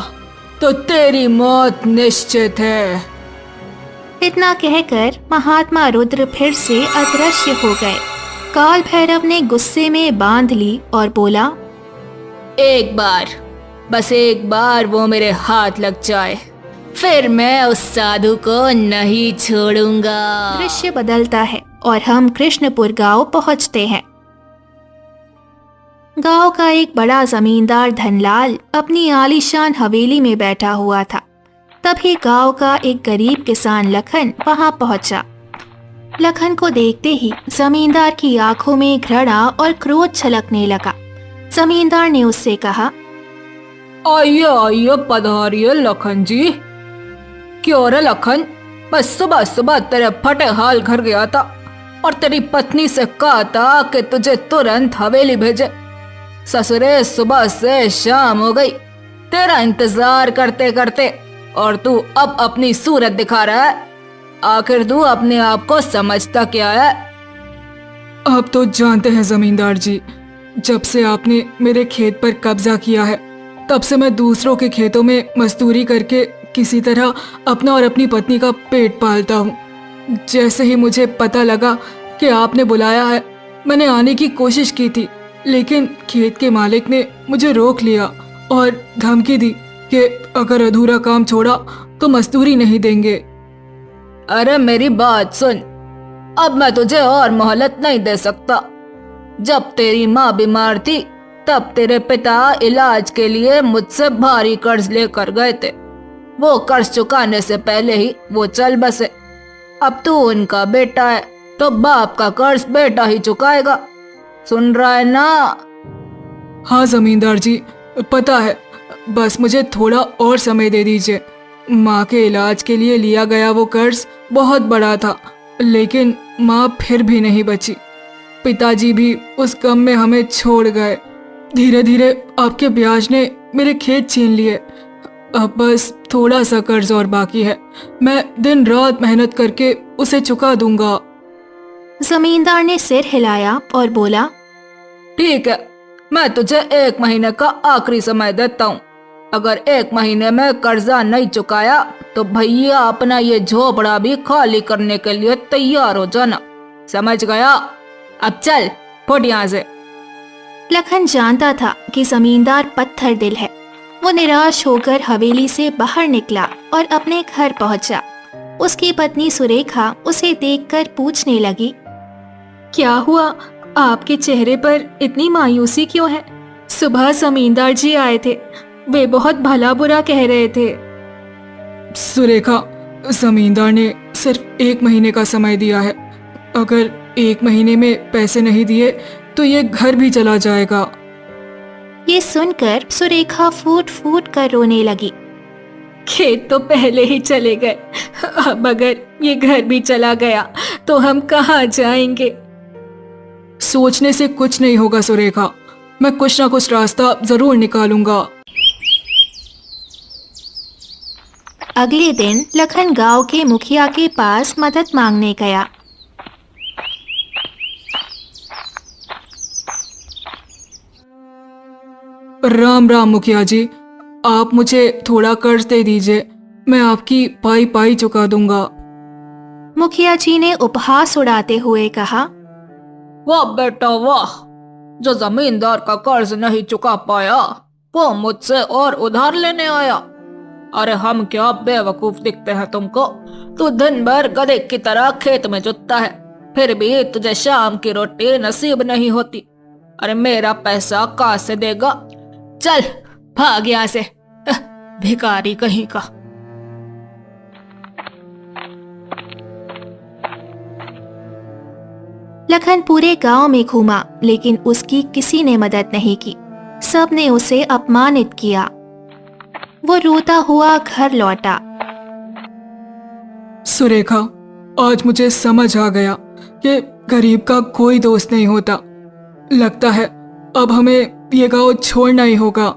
तो तेरी मौत निश्चित है। इतना कहकर महात्मा रुद्र फिर से अदृश्य हो गए। काल भैरव ने गुस्से में बांध ली और बोला, एक बार, बस एक बार वो मेरे हाथ लग जाए, फिर मैं उस साधु को नहीं छोड़ूंगा। दृश्य बदलता है और हम कृष्णपुर गांव पहुंचते हैं। गांव का एक बड़ा जमींदार धनलाल अपनी आलीशान हवेली में बैठा हुआ था। तभी गांव का एक गरीब किसान लखन वहां पहुंचा। लखन को देखते ही जमींदार की आंखों में घृणा और क्रोध छलकने लगा। जमींदार ने उससे कहा, आइए आइए पधारिए लखन जी। क्यों रे लखन, बस सुबह सुबह तेरे फटे हाल घर गया था और तेरी पत्नी से कहा था कि तुझे तुरंत हवेली भेजे। ससुरे सुबह से शाम हो गई तेरा इंतजार करते करते, और तू अब अपनी सूरत दिखा रहा है। आखिर तू अपने आप को समझता क्या है? आप तो जानते हैं जमींदार जी, जब से आपने मेरे खेत पर कब्जा किया है, तब से मैं दूसरों के खेतों में मजदूरी करके किसी तरह अपना और अपनी पत्नी का पेट पालता हूँ। जैसे ही मुझे पता लगा कि आपने बुलाया है, मैंने आने की कोशिश की थी, लेकिन खेत के मालिक ने मुझे रोक लिया और धमकी दी कि अगर अधूरा काम छोड़ा तो मजदूरी नहीं देंगे। अरे मेरी बात सुन, अब मैं तुझे और मोहलत नहीं दे सकता। जब तेरी माँ बीमार थी तब तेरे पिता इलाज के लिए मुझसे भारी कर्ज लेकर गए थे। वो कर्ज चुकाने से पहले ही वो चल बसे। अब तू उनका बेटा है तो बाप का कर्ज बेटा ही चुकाएगा। सुन रहा है ना? हाँ जमींदार जी, पता है, बस मुझे थोड़ा और समय दे दीजिए। माँ के इलाज के लिए लिया गया वो कर्ज बहुत बड़ा था, लेकिन माँ फिर भी नहीं बची। पिताजी भी उस गम में हमें छोड़ गए। धीरे धीरे आपके ब्याज ने मेरे खेत छीन लिए। अब बस थोड़ा सा कर्ज और बाकी है, मैं दिन रात मेहनत करके उसे चुका दूंगा। जमींदार ने सिर हिलाया और बोला, ठीक है, मैं तुझे 1 महीने का आखिरी समय देता हूँ। अगर 1 महीने में कर्जा नहीं चुकाया तो भैया अपना ये झोपड़ा भी खाली करने के लिए तैयार हो जाना। समझ गया? अब चल फुट यहाँ से। लखन जानता था कि जमींदार पत्थर दिल है। वो निराश होकर हवेली से बाहर निकला और अपने घर पहुंचा। उसकी पत्नी सुरेखा उसे देखकर पूछने लगी, क्या हुआ? आपके चेहरे पर इतनी मायूसी क्यों है? सुबह जमींदार जी आए थे, वे बहुत भला बुरा कह रहे थे। सुरेखा, जमींदार ने सिर्फ 1 महीने का समय दिया है। अगर 1 महीने में पैसे नहीं दिए तो ये घर भी चला जाएगा। ये सुनकर सुरेखा फूट फूट कर रोने लगी। खेत तो पहले ही चले गए, अब अगर ये घर भी चला गया तो हम कहाँ जाएंगे? सोचने से कुछ नहीं होगा सुरेखा, मैं कुछ ना कुछ रास्ता जरूर निकालूंगा। अगले दिन लखन गांव के मुखिया के पास मदद मांगने गया। राम राम मुखिया जी, आप मुझे थोड़ा कर्ज दे दीजिए, मैं आपकी पाई पाई चुका दूंगा। मुखिया जी ने उपहास उड़ाते हुए कहा, वाह बेटा वाह, जो जमींदार का कर्ज नहीं चुका पाया वो मुझसे और उधार लेने आया। अरे हम क्या बेवकूफ दिखते हैं तुमको? तू दिन भर गधे की तरह खेत में जुतता है, फिर भी तुझे शाम की रोटी नसीब नहीं होती। अरे मेरा पैसा कहाँ से देगा? चल भाग यहाँ से, भिखारी कहीं का। लखन पूरे गांव में घूमा लेकिन उसकी किसी ने मदद नहीं की। सब ने उसे अपमानित किया। वो रोता हुआ घर लौटा। सुरेखा, आज मुझे समझ आ गया कि गरीब का कोई दोस्त नहीं होता। लगता है अब हमें ये गांव छोड़ना ही होगा।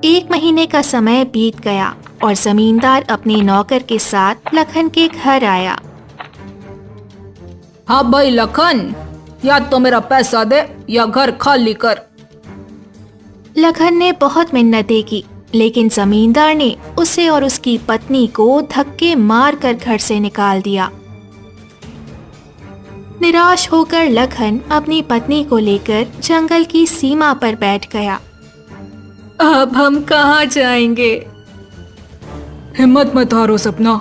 1 महीने का समय बीत गया और जमींदार अपने नौकर के साथ लखन के घर आया। हाँ भाई लखन, या तो मेरा पैसा दे या घर खाली कर। लखन ने बहुत मिन्नतें की लेकिन जमींदार ने उसे और उसकी पत्नी को धक्के मारकर घर से निकाल दिया। निराश होकर लखन अपनी पत्नी को लेकर जंगल की सीमा पर बैठ गया। अब हम कहाँ जाएंगे? हिम्मत मत हारो सपना,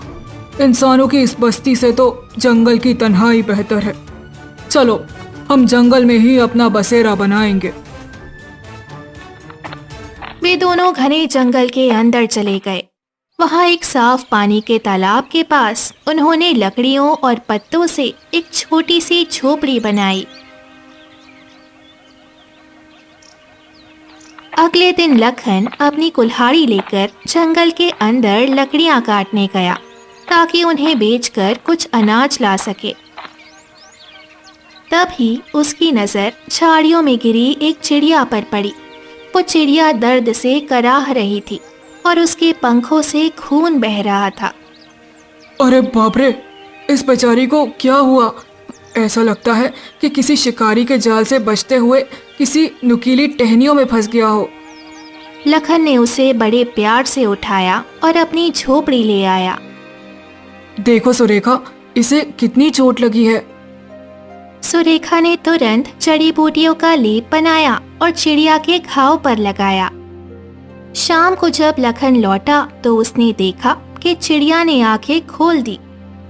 इंसानों की इस बस्ती से तो जंगल की तन्हाई बेहतर है। चलो हम जंगल में ही अपना बसेरा बनाएंगे। वे दोनों घने जंगल के अंदर चले गए। वहां एक साफ पानी के तालाब के पास उन्होंने लकड़ियों और पत्तों से एक छोटी सी झोपड़ी बनाई। अगले दिन लखन अपनी कुल्हाड़ी लेकर जंगल के अंदर लकड़ियां काटने गया ताकि उन्हें बेचकर कुछ अनाज ला सके। तभी उसकी नजर झाड़ियों में गिरी एक चिड़िया पर पड़ी। वो चिड़िया दर्द से कराह रही थी और उसके पंखों से खून बह रहा था। अरे बाप रे, इस बेचारी को क्या हुआ? ऐसा लगता है कि किसी शिकारी के जाल से बचते हुए किसी नुकीली टहनियों में फंस गया हो। लखन ने उसे बड़े प्यार से उठाया और अपनी झोपड़ी ले आया। देखो सुरेखा, इसे कितनी चोट लगी है। सुरेखा ने तुरंत जड़ी बूटियों का लेप बनाया और चिड़िया के घाव पर लगाया। शाम को जब लखन लौटा तो उसने देखा कि चिड़िया ने आंखें खोल दी।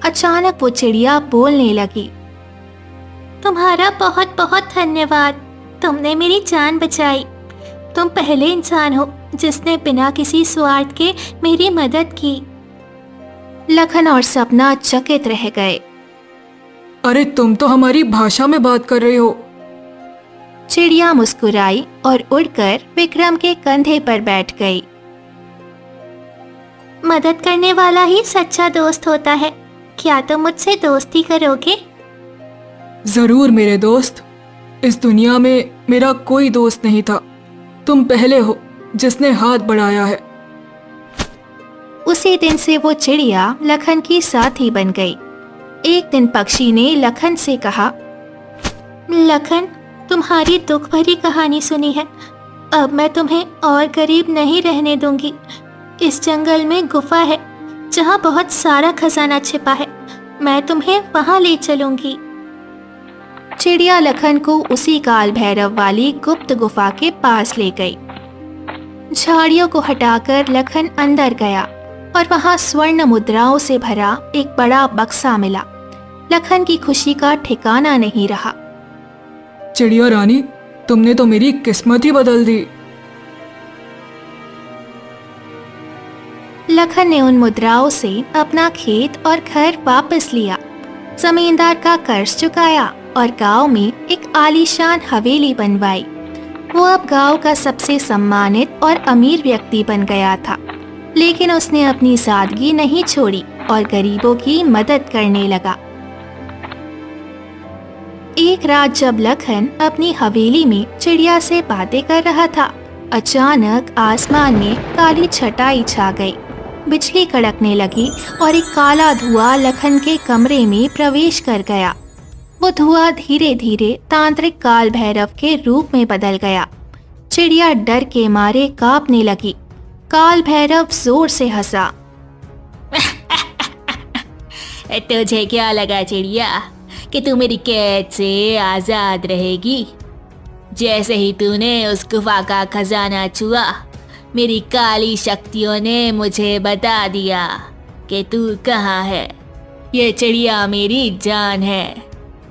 अचानक वो चिड़िया बोलने लगी, तुम्हारा बहुत बहुत धन्यवाद, तुमने मेरी जान बचाई। तुम पहले इंसान हो जिसने बिना किसी स्वार्थ के मेरी मदद की। लखन और सपना चकित रह गए। अरे तुम तो हमारी भाषा में बात कर रहे हो। चिड़िया मुस्कुराई और उड़कर विक्रम के कंधे पर बैठ गई। मदद करने वाला ही सच्चा दोस्त होता है। क्या तुम मुझसे दोस्ती करोगे? जरूर मेरे दोस्त। इस दुनिया में मेरा कोई दोस्त नहीं था। तुम पहले हो जिसने हाथ बढ़ाया है। उसी दिन से वो चिड़िया लखन की साथी बन गई। एक दिन पक्षी ने लखन से कहा, लखन, तुम्हारी दुख भरी कहानी सुनी है। अब मैं तुम्हें और गरीब नहीं रहने दूंगी। इस जंगल में गुफा है जहाँ बहुत सारा खजाना छिपा है। मैं तुम्हें वहाँ ले चलूंगी। चिड़िया लखन को उसी काल भैरव वाली गुप्त गुफा के पास ले गई। झाड़ियों को हटाकर लखन अंदर गया और वहाँ स्वर्ण मुद्राओं से भरा एक बड़ा बक्सा मिला। लखन की खुशी का ठिकाना नहीं रहा। चिड़िया रानी, तुमने तो मेरी किस्मत ही बदल दी। लखन ने उन मुद्राओं से अपना खेत और घर वापस लिया, जमींदार का कर्ज चुकाया और गांव में एक आलीशान हवेली बनवाई। वो अब गांव का सबसे सम्मानित और अमीर व्यक्ति बन गया था। लेकिन उसने अपनी सादगी नहीं छोड़ी और गरीबों की मदद करने लगा। एक रात जब लखन अपनी हवेली में चिड़िया से बातें कर रहा था, अचानक आसमान में काली छटाई छा गई। बिजली कड़कने लगी और एक काला धुआं लखन के कमरे में प्रवेश कर गया। वो धुआं धीरे धीरे तांत्रिक काल भैरव के रूप में बदल गया। चिड़िया डर के मारे कांपने लगी। काल भैरव जोर से हंसा। तुझे क्या लगा चिड़िया कि तू मेरी कैद से आजाद रहेगी? जैसे ही तूने उस गुफा का खजाना छुआ, मेरी काली शक्तियों ने मुझे बता दिया कि तू कहाँ है। ये चिड़िया मेरी जान है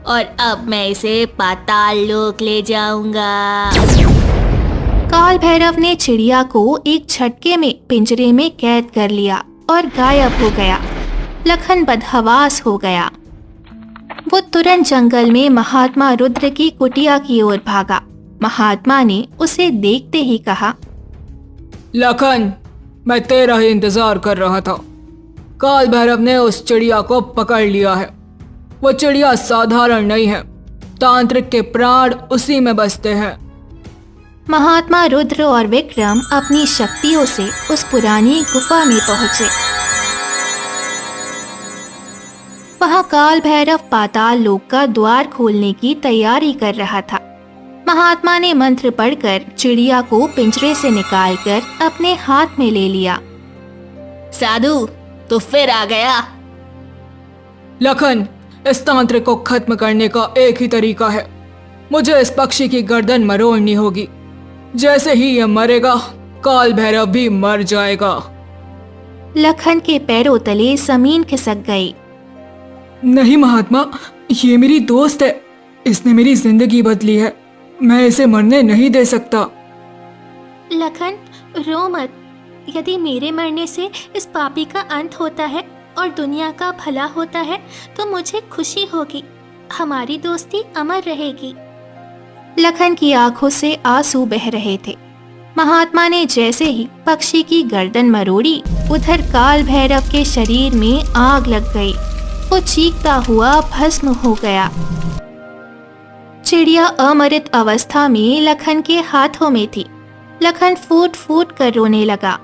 और अब मैं इसे पाताल लोक ले जाऊंगा। काल भैरव ने चिड़िया को एक झटके में पिंजरे में कैद कर लिया और गायब हो गया। लखन बदहवास हो गया। वो तुरंत जंगल में महात्मा रुद्र की कुटिया की ओर भागा। महात्मा ने उसे देखते ही कहा, लखन, मैं तेरा ही इंतजार कर रहा था। काल भैरव ने उस चिड़िया को पकड़ लिया है। वो चिड़िया साधारण नहीं है, तांत्रिक के प्राण उसी में बसते हैं। महात्मा रुद्र और विक्रम अपनी शक्तियों से उस पुरानी गुफा में पहुंचे। वहां काल भैरव पाताल लोक का द्वार खोलने की तैयारी कर रहा था। महात्मा ने मंत्र पढ़कर चिड़िया को पिंजरे से निकालकर अपने हाथ में ले लिया। साधु, तू फिर आ गया। लखन, इस तांत्रिक को खत्म करने का एक ही तरीका है। मुझे इस पक्षी की गर्दन मरोड़नी होगी। जैसे ही यह मरेगा, काल भैरव भी मर जाएगा। लखन के पैरों तले जमीन खिसक गई। नहीं महात्मा, ये मेरी दोस्त है। इसने मेरी जिंदगी बदली है। मैं इसे मरने नहीं दे सकता। लखन, रो मत। यदि मेरे मरने से इस पापी का अंत होता है और दुनिया का भला होता है तो मुझे खुशी होगी। हमारी दोस्ती अमर रहेगी। लखन की आंखों से आंसू बह रहे थे। महात्मा ने जैसे ही पक्षी की गर्दन मरोड़ी, उधर काल भैरव के शरीर में आग लग गई। वो चीखता हुआ भस्म हो गया। चिड़िया अमृत अवस्था में लखन के हाथों में थी। लखन फूट फूट कर रोने लगा।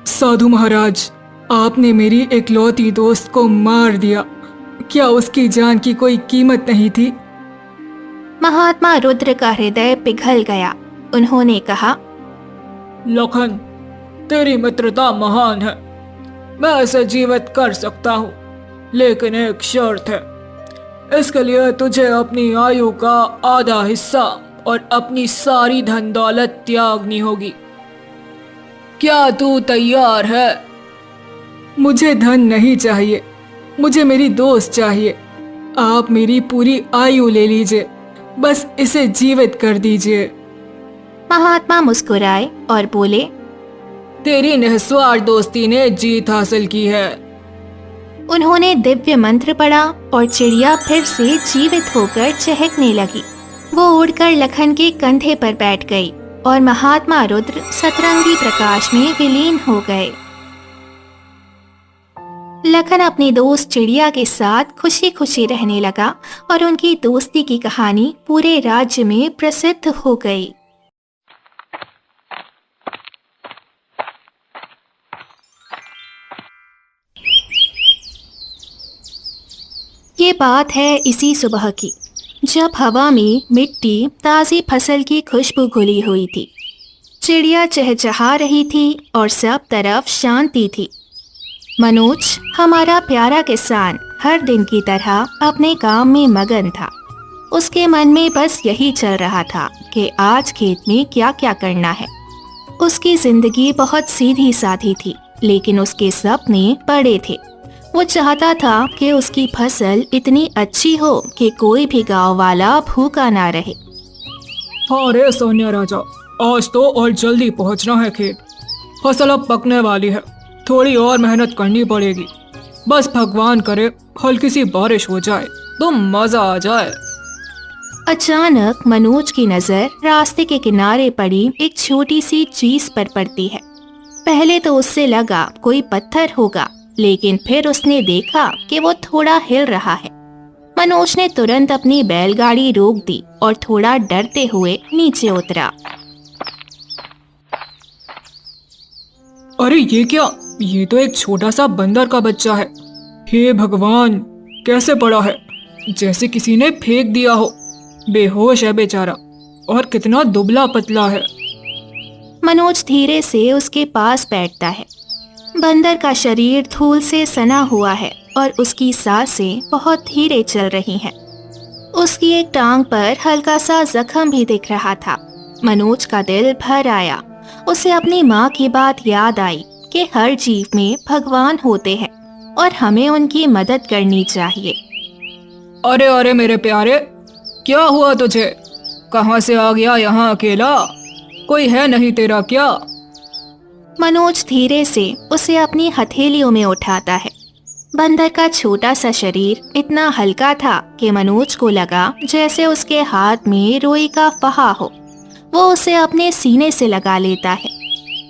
साधु महाराज, आपने मेरी इकलौती दोस्त को मार दिया। क्या उसकी जान की कोई कीमत नहीं थी? महात्मा रुद्र का हृदय पिघल गया। उन्होंने कहा, लखन, तेरी मित्रता महान है। मैं इसे जीवित कर सकता हूँ, लेकिन एक शर्त है। इसके लिए तुझे अपनी आयु का आधा हिस्सा और अपनी सारी धन दौलत त्यागनी होगी। क्या तू तैयार है? मुझे धन नहीं चाहिए, मुझे मेरी दोस्त चाहिए। आप मेरी पूरी आयु ले लीजिए, बस इसे जीवित कर दीजिए। महात्मा मुस्कुराए और बोले, तेरी निस्वार्थ दोस्ती ने जीत हासिल की है। उन्होंने दिव्य मंत्र पढ़ा और चिड़िया फिर से जीवित होकर चहकने लगी। वो उड़कर लखन के कंधे पर बैठ गई और महात्मा रुद्र सतरंगी प्रकाश में विलीन हो गए। लखन अपनी दोस्त चिड़िया के साथ खुशी खुशी रहने लगा और उनकी दोस्ती की कहानी पूरे राज्य में प्रसिद्ध हो गई। ये बात है इसी सुबह की, जब हवा में मिट्टी ताज़ी फसल की खुशबू घुली हुई थी। चिड़िया चहचहा रही थी और सब तरफ शांति थी। मनोज, हमारा प्यारा किसान, हर दिन की तरह अपने काम में मगन था। उसके मन में बस यही चल रहा था कि आज खेत में क्या क्या करना है। उसकी जिंदगी बहुत सीधी साधी थी, लेकिन उसके सपने बड़े थे। वो चाहता था कि उसकी फसल इतनी अच्छी हो कि कोई भी गांव वाला भूखा ना रहे। हाँ रे सोनिया राजा, आज तो और जल्दी पहुंचना है खेत। फसल अब पकने वाली है, थोड़ी और मेहनत करनी पड़ेगी। बस भगवान करे हल्की सी बारिश हो जाए तो मजा आ जाए। अचानक मनोज की नजर रास्ते के किनारे पड़ी एक छोटी सी चीज पर पड़ती है। पहले तो उससे लगा कोई पत्थर होगा, लेकिन फिर उसने देखा कि वो थोड़ा हिल रहा है। मनोज ने तुरंत अपनी बैलगाड़ी रोक दी और थोड़ा डरते हुए नीचे उतरा। अरे ये क्या? ये तो एक छोटा सा बंदर का बच्चा है। हे भगवान, कैसे पड़ा है? जैसे किसी ने फेंक दिया हो। बेहोश है बेचारा, और कितना दुबला पतला है। मनोज धीरे से उसके पास बैठता है। बंदर का शरीर धूल से सना हुआ है और उसकी सांसें बहुत धीरे चल रही हैं। उसकी एक टांग पर हल्का सा जख्म भी दिख रहा था। मनोज का दिल भर आया। उसे अपनी माँ की बात याद आई कि हर जीव में भगवान होते हैं और हमें उनकी मदद करनी चाहिए। अरे अरे मेरे प्यारे, क्या हुआ तुझे? कहाँ से आ गया यहाँ अकेला? कोई है नहीं तेरा क्या? मनोज धीरे से उसे अपनी हथेलियों में उठाता है। बंदर का छोटा सा शरीर इतना हल्का था कि मनोज को लगा जैसे उसके हाथ में रोई का फहा हो। वो उसे अपने सीने से लगा लेता है।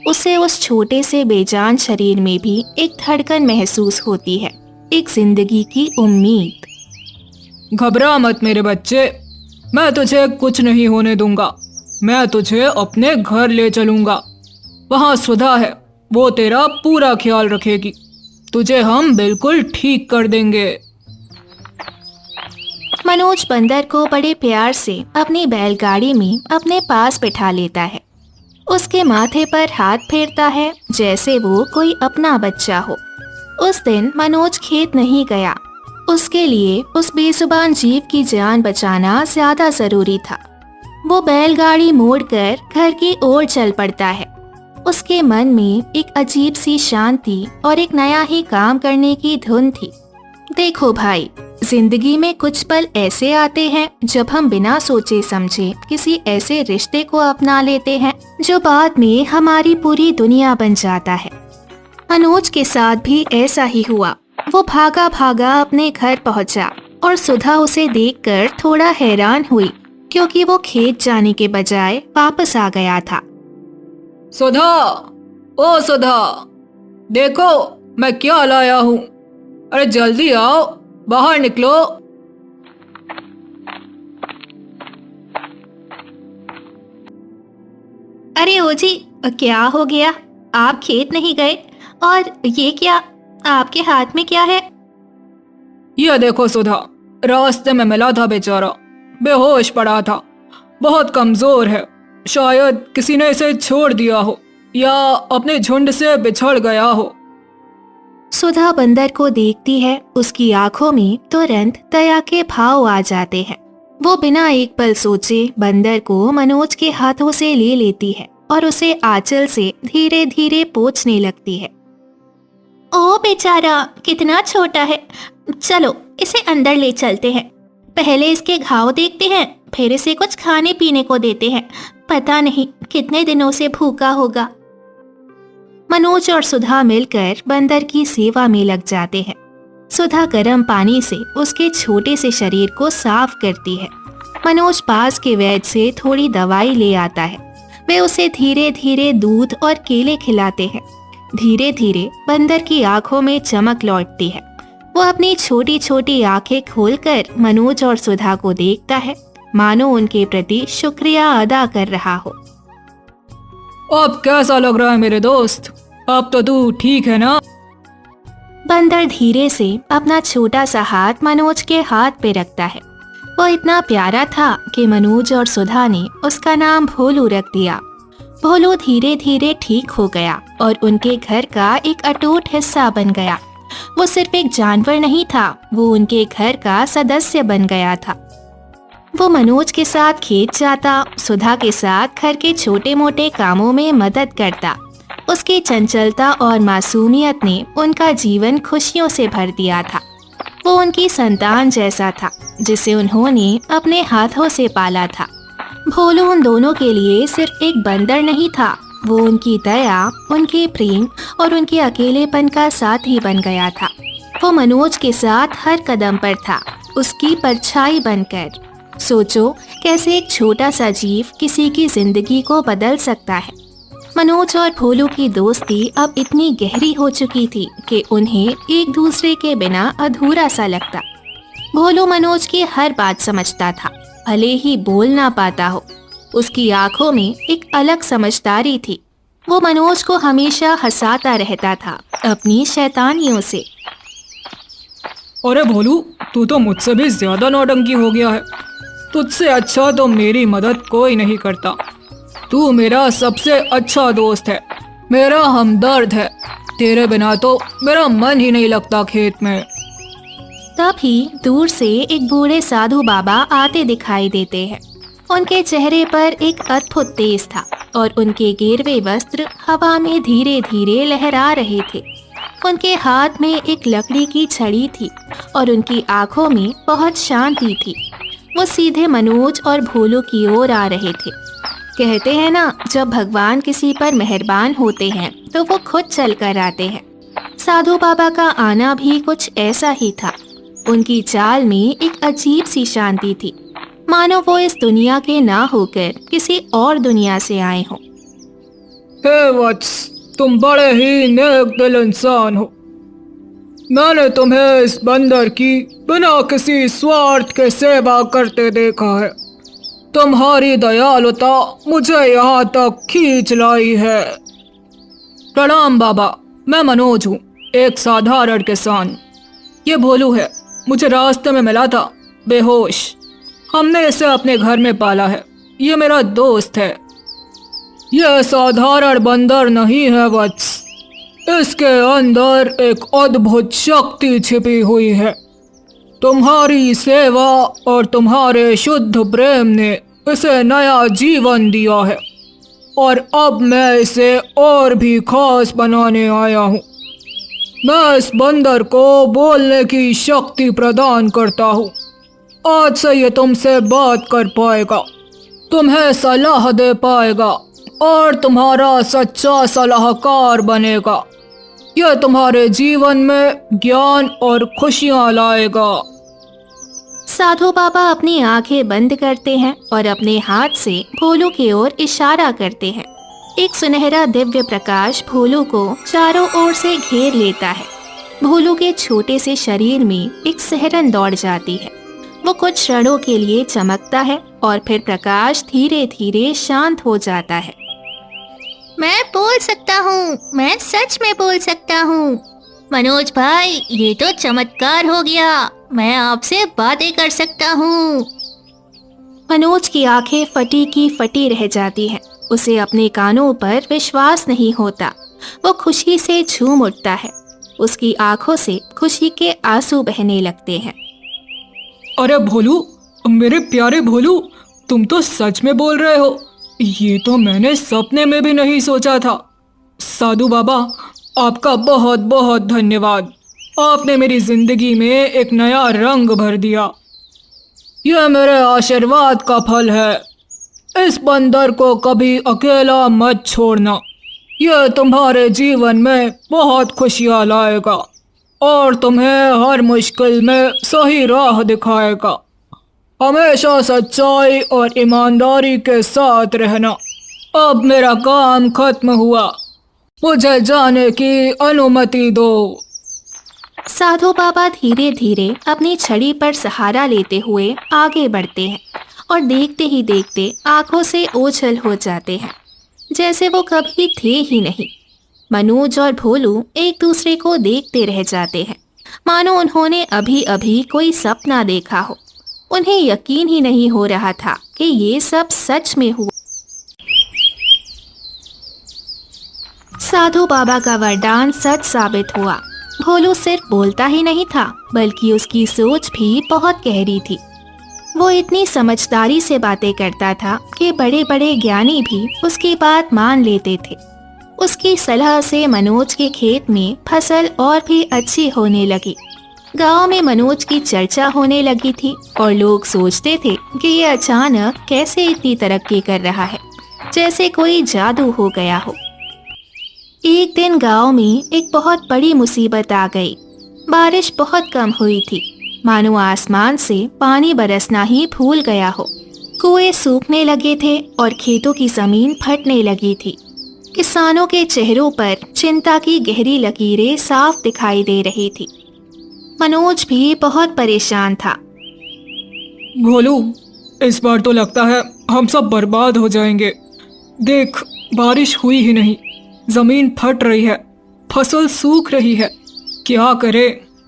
उसे उस छोटे से बेजान शरीर में भी एक धड़कन महसूस होती है, एक जिंदगी की उम्मीद। घबरा मत मेरे बच्चे, मैं तुझे कुछ नहीं होने दूंगा। मैं तुझे अपने घर ले चलूंगा। वहाँ सुधा है, वो तेरा पूरा ख्याल रखेगी। तुझे हम बिल्कुल ठीक कर देंगे। मनोज बंदर को बड़े प्यार से अपनी बैलगाड़ी में अपने पास बिठा लेता है। उसके माथे पर हाथ फेरता है जैसे वो कोई अपना बच्चा हो। उस दिन मनोज खेत नहीं गया। उसके लिए उस बेजुबान जीव की जान बचाना ज्यादा जरूरी था। वो बैलगाड़ी मोड़कर घर की ओर चल पड़ता है। उसके मन में एक अजीब सी शांति और एक नया ही काम करने की धुन थी। देखो भाई, जिंदगी में कुछ पल ऐसे आते हैं जब हम बिना सोचे समझे किसी ऐसे रिश्ते को अपना लेते हैं जो बाद में हमारी पूरी दुनिया बन जाता है। मनोज के साथ भी ऐसा ही हुआ। वो भागा भागा अपने घर पहुंचा और सुधा उसे देखकर थोड़ा हैरान हुई क्योंकि वो खेत जाने के बजाय वापस आ गया था। सुधा, ओ सुधा, देखो मैं क्या लाया हूँ। अरे जल्दी आओ, बाहर निकलो। अरे ओ जी, क्या हो गया? आप खेत नहीं गए? और ये क्या, आपके हाथ में क्या है? ये देखो सुधा, रास्ते में मिला था बेचारा, बेहोश पड़ा था, बहुत कमजोर है। शायद किसी ने इसे छोड़ दिया हो या अपने झुंड से बिछड़ गया हो। सुधा बंदर को देखती है। उसकी आंखों में तुरंत दया के भाव आ जाते हैं। वो बिना एक पल सोचे बंदर को मनोज के हाथों से ले लेती है और उसे आंचल से धीरे धीरे पोंछने लगती है। ओ बेचारा, कितना छोटा है। चलो इसे अंदर ले चलते हैं। पहले इसके घाव देखते हैं, फिर इसे कुछ खाने पीने को देते हैं। पता नहीं कितने दिनों से भूखा होगा। मनोज और सुधा मिलकर बंदर की सेवा में लग जाते हैं। सुधा गर्म पानी से उसके छोटे से शरीर को साफ करती है। मनोज पास के वैद्य से थोड़ी दवाई ले आता है। वे उसे धीरे धीरे दूध और केले खिलाते हैं। धीरे धीरे बंदर की आंखों में चमक लौटती है। वो अपनी छोटी छोटी आंखें खोलकर मनोज और सुधा को देखता है, मानो उनके प्रति शुक्रिया अदा कर रहा हो। अब कैसा लग रहा है मेरे दोस्त? अब तो तू ठीक है ना? बंदर धीरे से अपना छोटा सा हाथ मनोज के हाथ पे रखता है। वो इतना प्यारा था कि मनोज और सुधा ने उसका नाम भोलू रख दिया। भोलू धीरे धीरे ठीक हो गया और उनके घर का एक अटूट हिस्सा बन गया। वो सिर्फ एक जानवर नहीं था, वो उनके घर का सदस्य बन गया था। वो मनोज के साथ खेत जाता, सुधा के साथ घर के छोटे मोटे कामों में मदद करता। उसकी चंचलता और मासूमियत ने उनका जीवन खुशियों से भर दिया था। वो उनकी संतान जैसा था जिसे उन्होंने अपने हाथों से पाला था। भोलू उन दोनों के लिए सिर्फ एक बंदर नहीं था, वो उनकी दया, उनके प्रेम और उनके अकेलेपन का साथी बन गया था। वो मनोज के साथ हर कदम पर था, उसकी परछाई बनकर। सोचो कैसे एक छोटा सा जीव किसी की जिंदगी को बदल सकता है। मनोज और भोलू की दोस्ती अब इतनी गहरी हो चुकी थी कि उन्हें एक दूसरे के बिना अधूरा सा लगता। भोलू मनोज की हर बात समझता था, भले ही बोल ना पाता हो। उसकी आंखों में एक अलग समझदारी थी। वो मनोज को हमेशा हंसाता रहता था अपनी शैतानियों से। अरे भोलू, तू तो मुझसे भी ज्यादा नौटंकी हो गया है। तुझसे अच्छा तो मेरी मदद कोई नहीं करता। तू मेरा सबसे अच्छा दोस्त है, मेरा हमदर्द है। तेरे बिना तो मेरा मन ही नहीं लगता खेत में। तभी दूर से एक बूढ़े साधु बाबा आते दिखाई देते हैं। उनके चेहरे पर एक अद्भुत तेज था और उनके गेरवे वस्त्र हवा में धीरे धीरे लहरा रहे थे। उनके हाथ में एक लकड़ी की छड़ी थी और उनकी आंखों में बहुत शांति थी। वो सीधे मनोज और भोलू की ओर आ रहे थे। कहते हैं ना, जब भगवान किसी पर मेहरबान होते हैं तो वो खुद चल कर आते हैं। साधु बाबा का आना भी कुछ ऐसा ही था। उनकी चाल में एक अजीब सी शांति थी, मानो वो इस दुनिया के ना होकर किसी और दुनिया से आए हों। हे वत्स, तुम बड़े ही नेक दिल इंसान हो। मैंने तुम्हें इस बंदर की बिना किसी स्वार्थ के सेवा करते देखा है। तुम्हारी दयालुता मुझे यहाँ तक खींच लाई है। प्रणाम बाबा, मैं मनोज हूँ, एक साधारण किसान। ये भोलू है, मुझे रास्ते में मिला था बेहोश। हमने इसे अपने घर में पाला है। ये मेरा दोस्त है। यह साधारण बंदर नहीं है वत्स, इसके अंदर एक अद्भुत शक्ति छिपी हुई है। तुम्हारी सेवा और तुम्हारे शुद्ध प्रेम ने इसे नया जीवन दिया है और अब मैं इसे और भी खास बनाने आया हूँ। मैं इस बंदर को बोलने की शक्ति प्रदान करता हूँ। आज से ये तुमसे बात कर पाएगा, तुम्हें सलाह दे पाएगा और तुम्हारा सच्चा सलाहकार बनेगा। यह तुम्हारे जीवन में ज्ञान और खुशियाँ लाएगा। साधु बाबा अपनी आंखें बंद करते हैं और अपने हाथ से भोलू की ओर इशारा करते हैं। एक सुनहरा दिव्य प्रकाश भोलू को चारों ओर से घेर लेता है। भोलू के छोटे से शरीर में एक सिहरन दौड़ जाती है। वो कुछ क्षणों के लिए चमकता है और फिर प्रकाश धीरे धीरे शांत हो जाता है। मैं बोल सकता हूँ, मैं सच में बोल सकता हूँ। मनोज भाई, ये तो चमत्कार हो गया। मैं आपसे बातें कर सकता हूँ। मनोज की आंखें फटी की फटी रह जाती हैं। उसे अपने कानों पर विश्वास नहीं होता। वो खुशी से झूम उठता है। उसकी आंखों से खुशी के आंसू बहने लगते हैं। अरे भोलू, मेरे प्यारे भोलू, तुम तो सच में बोल रहे हो। ये तो मैंने सपने में भी नहीं सोचा था। साधु बाबा, आपका बहुत बहुत धन्यवाद। आपने मेरी जिंदगी में एक नया रंग भर दिया। यह मेरे आशीर्वाद का फल है। इस बंदर को कभी अकेला मत छोड़ना। यह तुम्हारे जीवन में बहुत खुशियाँ लाएगा और तुम्हें हर मुश्किल में सही राह दिखाएगा। हमेशा सच्चाई और ईमानदारी के साथ रहना। अब मेरा काम खत्म हुआ, मुझे जाने की अनुमति दो। साधु बाबा धीरे धीरे अपनी छड़ी पर सहारा लेते हुए आगे बढ़ते हैं और देखते ही देखते आंखों से ओझल हो जाते हैं, जैसे वो कभी थे ही नहीं। मनोज और भोलू एक दूसरे को देखते रह जाते हैं, मानो उन्होंने अभी अभी कोई सपना देखा हो। उन्हें यकीन ही नहीं हो रहा था कि ये सब सच में हुआ। साधु बाबा का वरदान सच साबित हुआ। भोलू सिर्फ बोलता ही नहीं था, बल्कि उसकी सोच भी बहुत गहरी थी। वो इतनी समझदारी से बातें करता था कि बड़े बड़े ज्ञानी भी उसकी बात मान लेते थे। उसकी सलाह से मनोज के खेत में फसल और भी अच्छी होने लगी। गांव में मनोज की चर्चा होने लगी थी और लोग सोचते थे कि ये अचानक कैसे इतनी तरक्की कर रहा है, जैसे कोई जादू हो गया हो। एक दिन गांव में एक बहुत बड़ी मुसीबत आ गई। बारिश बहुत कम हुई थी, मानो आसमान से पानी बरसना ही भूल गया हो। कुएं सूखने लगे थे और खेतों की जमीन फटने लगी थी। किसानों के चेहरों पर चिंता की गहरी लकीरें साफ दिखाई दे रही थी। मनोज भी बहुत परेशान था। भोलू, इस बार तो लगता है हम सब बर्बाद हो जाएंगे। देख, बारिश हुई ही नहीं, जमीन फट रही है, फसल सूख रही है। क्या करे,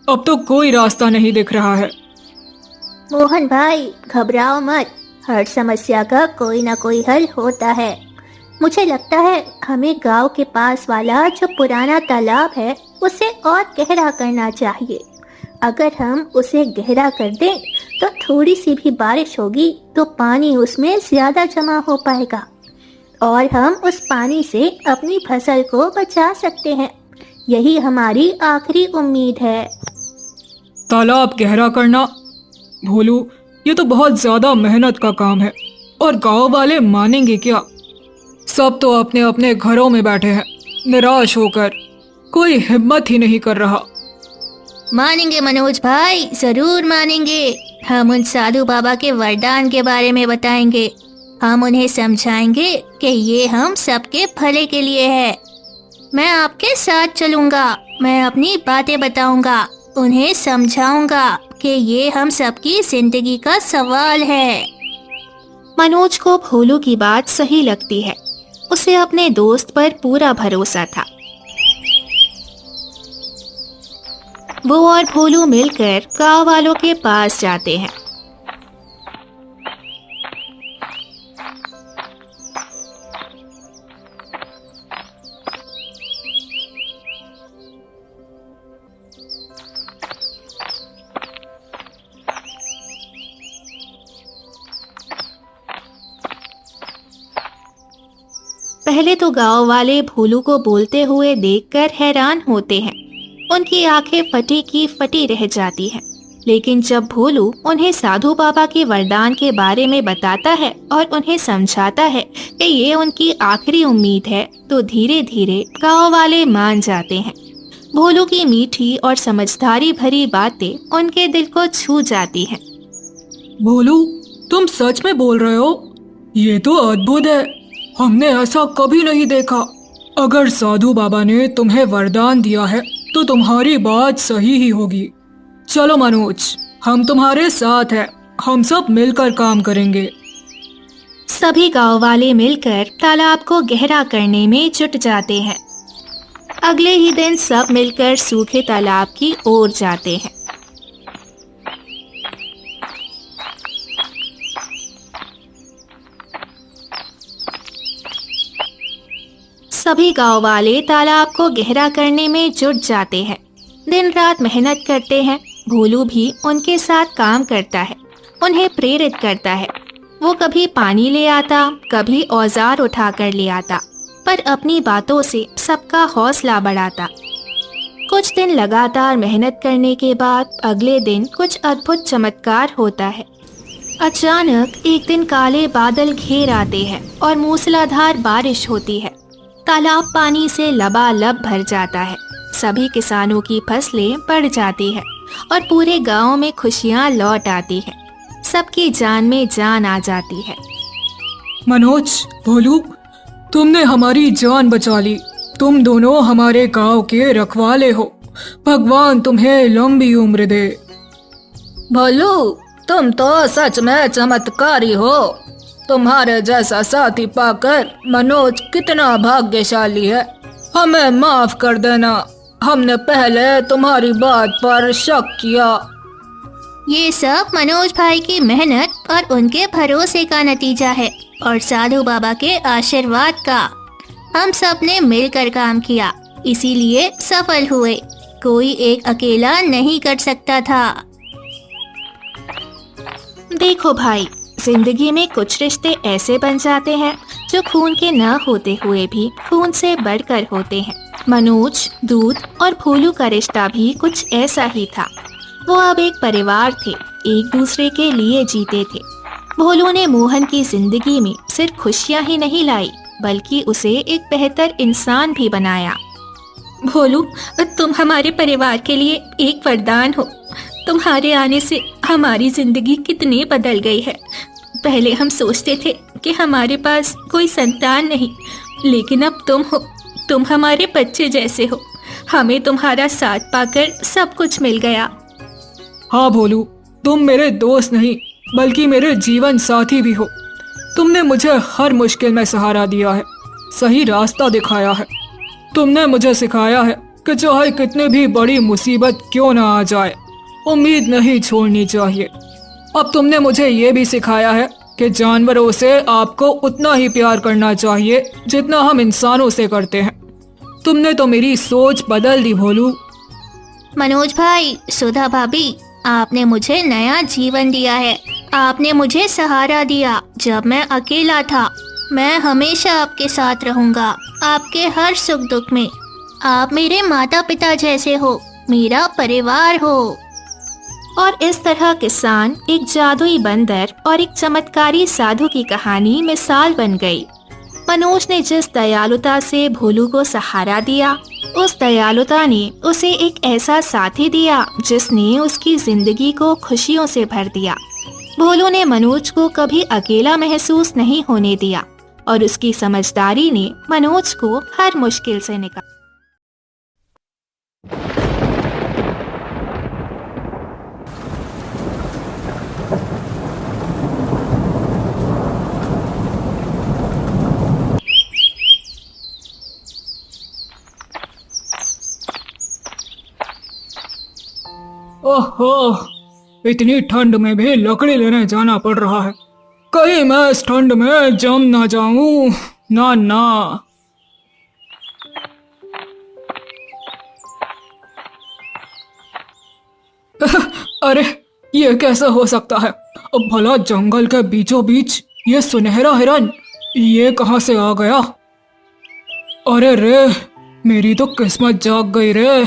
अब तो कोई रास्ता नहीं दिख रहा है। मोहन भाई, घबराओ मत। हर समस्या का कोई ना कोई हल होता है। मुझे लगता है हमें गांव के पास वाला जो पुराना तालाब है उसे और गहरा करना चाहिए। अगर हम उसे गहरा कर दें तो थोड़ी सी भी बारिश होगी तो पानी उसमें ज्यादा जमा हो पाएगा और हम उस पानी से अपनी फसल को बचा सकते हैं। यही हमारी आखिरी उम्मीद है। तालाब गहरा करना? भोलू, ये तो बहुत ज्यादा मेहनत का काम है और गांव वाले मानेंगे क्या? सब तो अपने अपने घरों में बैठे हैं निराश होकर, कोई हिम्मत ही नहीं कर रहा। मानेंगे मनोज भाई, जरूर मानेंगे। हम उन साधु बाबा के वरदान के बारे में बताएंगे। हम उन्हें समझाएंगे कि ये हम सबके भले के लिए है। मैं आपके साथ चलूंगा, मैं अपनी बातें बताऊंगा, उन्हें समझाऊंगा कि ये हम सबकी जिंदगी का सवाल है। मनोज को भोलू की बात सही लगती है। उसे अपने दोस्त पर पूरा भरोसा था। वो और भोलू मिलकर गांव वालों के पास जाते हैं। पहले तो गांव वाले भोलू को बोलते हुए देखकर हैरान होते हैं। उनकी आंखें फटी की फटी रह जाती हैं। लेकिन जब भोलू उन्हें साधु बाबा के वरदान के बारे में बताता है और उन्हें समझाता है कि ये उनकी आखिरी उम्मीद है, तो धीरे धीरे गांव वाले मान जाते हैं। भोलू की मीठी और समझदारी भरी बातें उनके दिल को छू जाती हैं। भोलू, तुम सच में बोल रहे हो? ये तो अद्भुत है, हमने ऐसा कभी नहीं देखा। अगर साधु बाबा ने तुम्हें वरदान दिया है तो तुम्हारी बात सही ही होगी। चलो मनोज, हम तुम्हारे साथ हैं, हम सब मिलकर काम करेंगे। सभी गांव वाले मिलकर तालाब को गहरा करने में जुट जाते हैं। अगले ही दिन सब मिलकर सूखे तालाब की ओर जाते हैं। सभी गांव वाले तालाब को गहरा करने में जुट जाते हैं। दिन रात मेहनत करते हैं। भोलू भी उनके साथ काम करता है, उन्हें प्रेरित करता है। वो कभी पानी ले आता, कभी औजार उठा कर ले आता, पर अपनी बातों से सबका हौसला बढ़ाता। कुछ दिन लगातार मेहनत करने के बाद अगले दिन कुछ अद्भुत चमत्कार होता है। अचानक एक दिन काले बादल घेर आते हैं और मूसलाधार बारिश होती है। तालाब पानी से लबालब भर जाता है। सभी किसानों की फसलें बढ़ जाती है और पूरे गांव में खुशियां लौट आती है। सबकी जान में जान आ जाती है। मनोज, भोलू, तुमने हमारी जान बचा ली। तुम दोनों हमारे गांव के रखवाले हो। भगवान तुम्हें लंबी उम्र दे। भोलू, तुम तो सच में चमत्कारी हो। तुम्हारे जैसा साथी पाकर मनोज कितना भाग्यशाली है। हमें माफ कर देना, हमने पहले तुम्हारी बात पर शक किया। ये सब मनोज भाई की मेहनत और उनके भरोसे का नतीजा है और साधु बाबा के आशीर्वाद का। हम सब ने मिलकर काम किया, इसीलिए सफल हुए। कोई एक अकेला नहीं कर सकता था। देखो भाई, जिंदगी में कुछ रिश्ते ऐसे बन जाते हैं जो खून के न होते हुए भी खून से बढ़कर होते हैं। मनोज, दूध और भोलू का रिश्ता भी कुछ ऐसा ही था। वो अब एक परिवार थे, एक दूसरे के लिए जीते थे। भोलू ने मोहन की जिंदगी में सिर्फ खुशियां ही नहीं लाई, बल्कि उसे एक बेहतर इंसान भी बनाया। भोलू, तुम हमारे परिवार के लिए एक वरदान हो। तुम्हारे आने से हमारी जिंदगी कितनी बदल गई है। पहले हम सोचते थे कि हमारे पास कोई संतान नहीं, लेकिन अब तुम हो। तुम हमारे बच्चे जैसे हो। हमें तुम्हारा साथ पाकर सब कुछ मिल गया। हाँ भोलू, तुम मेरे दोस्त नहीं बल्कि मेरे जीवन साथी भी हो। तुमने मुझे हर मुश्किल में सहारा दिया है, सही रास्ता दिखाया है। तुमने मुझे सिखाया है कि चाहे कितनी भी बड़ी मुसीबत क्यों ना आ जाए, उम्मीद नहीं छोड़नी चाहिए। अब तुमने मुझे ये भी सिखाया है कि जानवरों से आपको उतना ही प्यार करना चाहिए जितना हम इंसानों से करते हैं। तुमने तो मेरी सोच बदल दी भोलू। मनोज भाई, सुधा भाभी, आपने मुझे नया जीवन दिया है। आपने मुझे सहारा दिया जब मैं अकेला था। मैं हमेशा आपके साथ रहूंगा, आपके हर सुख दुख में। आप मेरे माता पिता जैसे हो, मेरा परिवार हो। और इस तरह किसान, एक जादुई बंदर और एक चमत्कारी साधु की कहानी मिसाल बन गई। मनोज ने जिस दयालुता से भोलू को सहारा दिया, उस दयालुता ने उसे एक ऐसा साथी दिया जिसने उसकी जिंदगी को खुशियों से भर दिया। भोलू ने मनोज को कभी अकेला महसूस नहीं होने दिया और उसकी समझदारी ने मनोज को हर मुश्किल से निकाला। ओहो, इतनी ठंड में भी लकड़ी लेने जाना पड़ रहा है। कहीं मैं इस ठंड में जम ना जाऊं। ना ना। अरे, ये कैसे हो सकता है? अब भला जंगल के बीचों बीच ये सुनहरा हिरन ये कहाँ से आ गया? अरे रे, मेरी तो किस्मत जाग गई रे।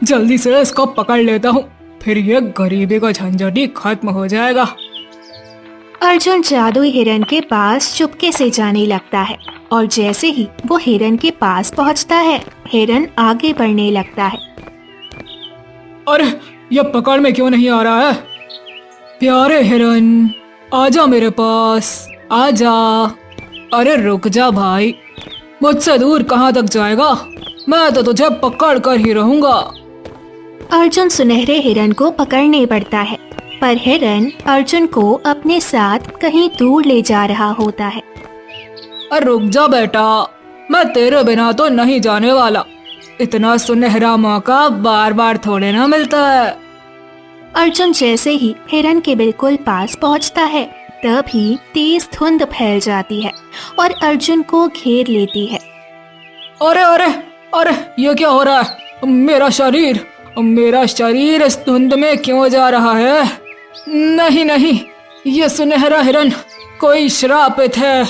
जल्दी से इसको पकड़ लेता हूँ, फिर ये गरीबी का झंझट ही खत्म हो जाएगा। अर्जुन जादुई हिरन के पास चुपके से जाने लगता है और जैसे ही वो हिरन के पास पहुंचता है, हिरन आगे बढ़ने लगता है। अरे, ये पकड़ में क्यों नहीं आ रहा है? प्यारे हिरन, आजा मेरे पास, आजा। अरे रुक जा भाई, मुझसे दूर कहाँ तक जाएगा? मैं तो तुझे पकड़ कर ही रहूंगा। अर्जुन सुनहरे हिरन को पकड़ने पड़ता है, पर हिरन अर्जुन को अपने साथ कहीं दूर ले जा रहा होता है। अरे रुक जा बेटा, मैं तेरे बिना तो नहीं जाने वाला। इतना सुनहरा मौका बार बार थोड़े ना मिलता है। अर्जुन जैसे ही हिरन के बिल्कुल पास पहुंचता है, तभी तेज धुंध फैल जाती है और अर्जुन को घेर लेती है। अरे अरे अरे, ये क्या हो रहा है? मेरा शरीर इस धुंध में क्यों जा रहा है? नहीं नहीं, ये सुनहरा हिरन कोई श्रापित है।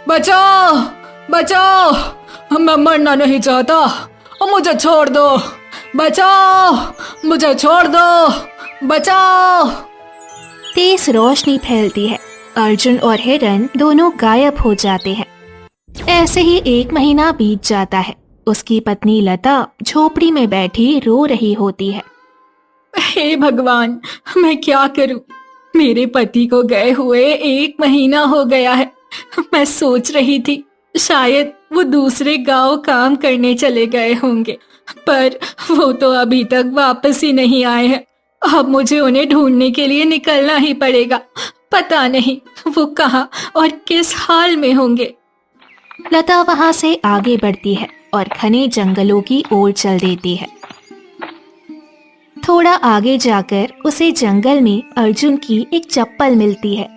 बचाओ बचाओ, मैं मरना नहीं चाहता, मुझे छोड़ दो। बचाओ, मुझे छोड़ दो, बचाओ। तेज रोशनी फैलती है, अर्जुन और हिरन दोनों गायब हो जाते हैं। ऐसे ही 1 महीना बीत जाता है। उसकी पत्नी लता झोपड़ी में बैठी रो रही होती है। हे भगवान, मैं क्या करूं? मेरे पति को गए हुए 1 महीना हो गया है। मैं सोच रही थी शायद वो दूसरे गांव काम करने चले गए होंगे, पर वो तो अभी तक वापस ही नहीं आए हैं। अब मुझे उन्हें ढूंढने के लिए निकलना ही पड़ेगा। पता नहीं वो कहाँ और किस हाल में होंगे। लता वहां से आगे बढ़ती है और घने जंगलों की ओर चल देती है। थोड़ा आगे जाकर उसे जंगल में अर्जुन की एक चप्पल मिलती है।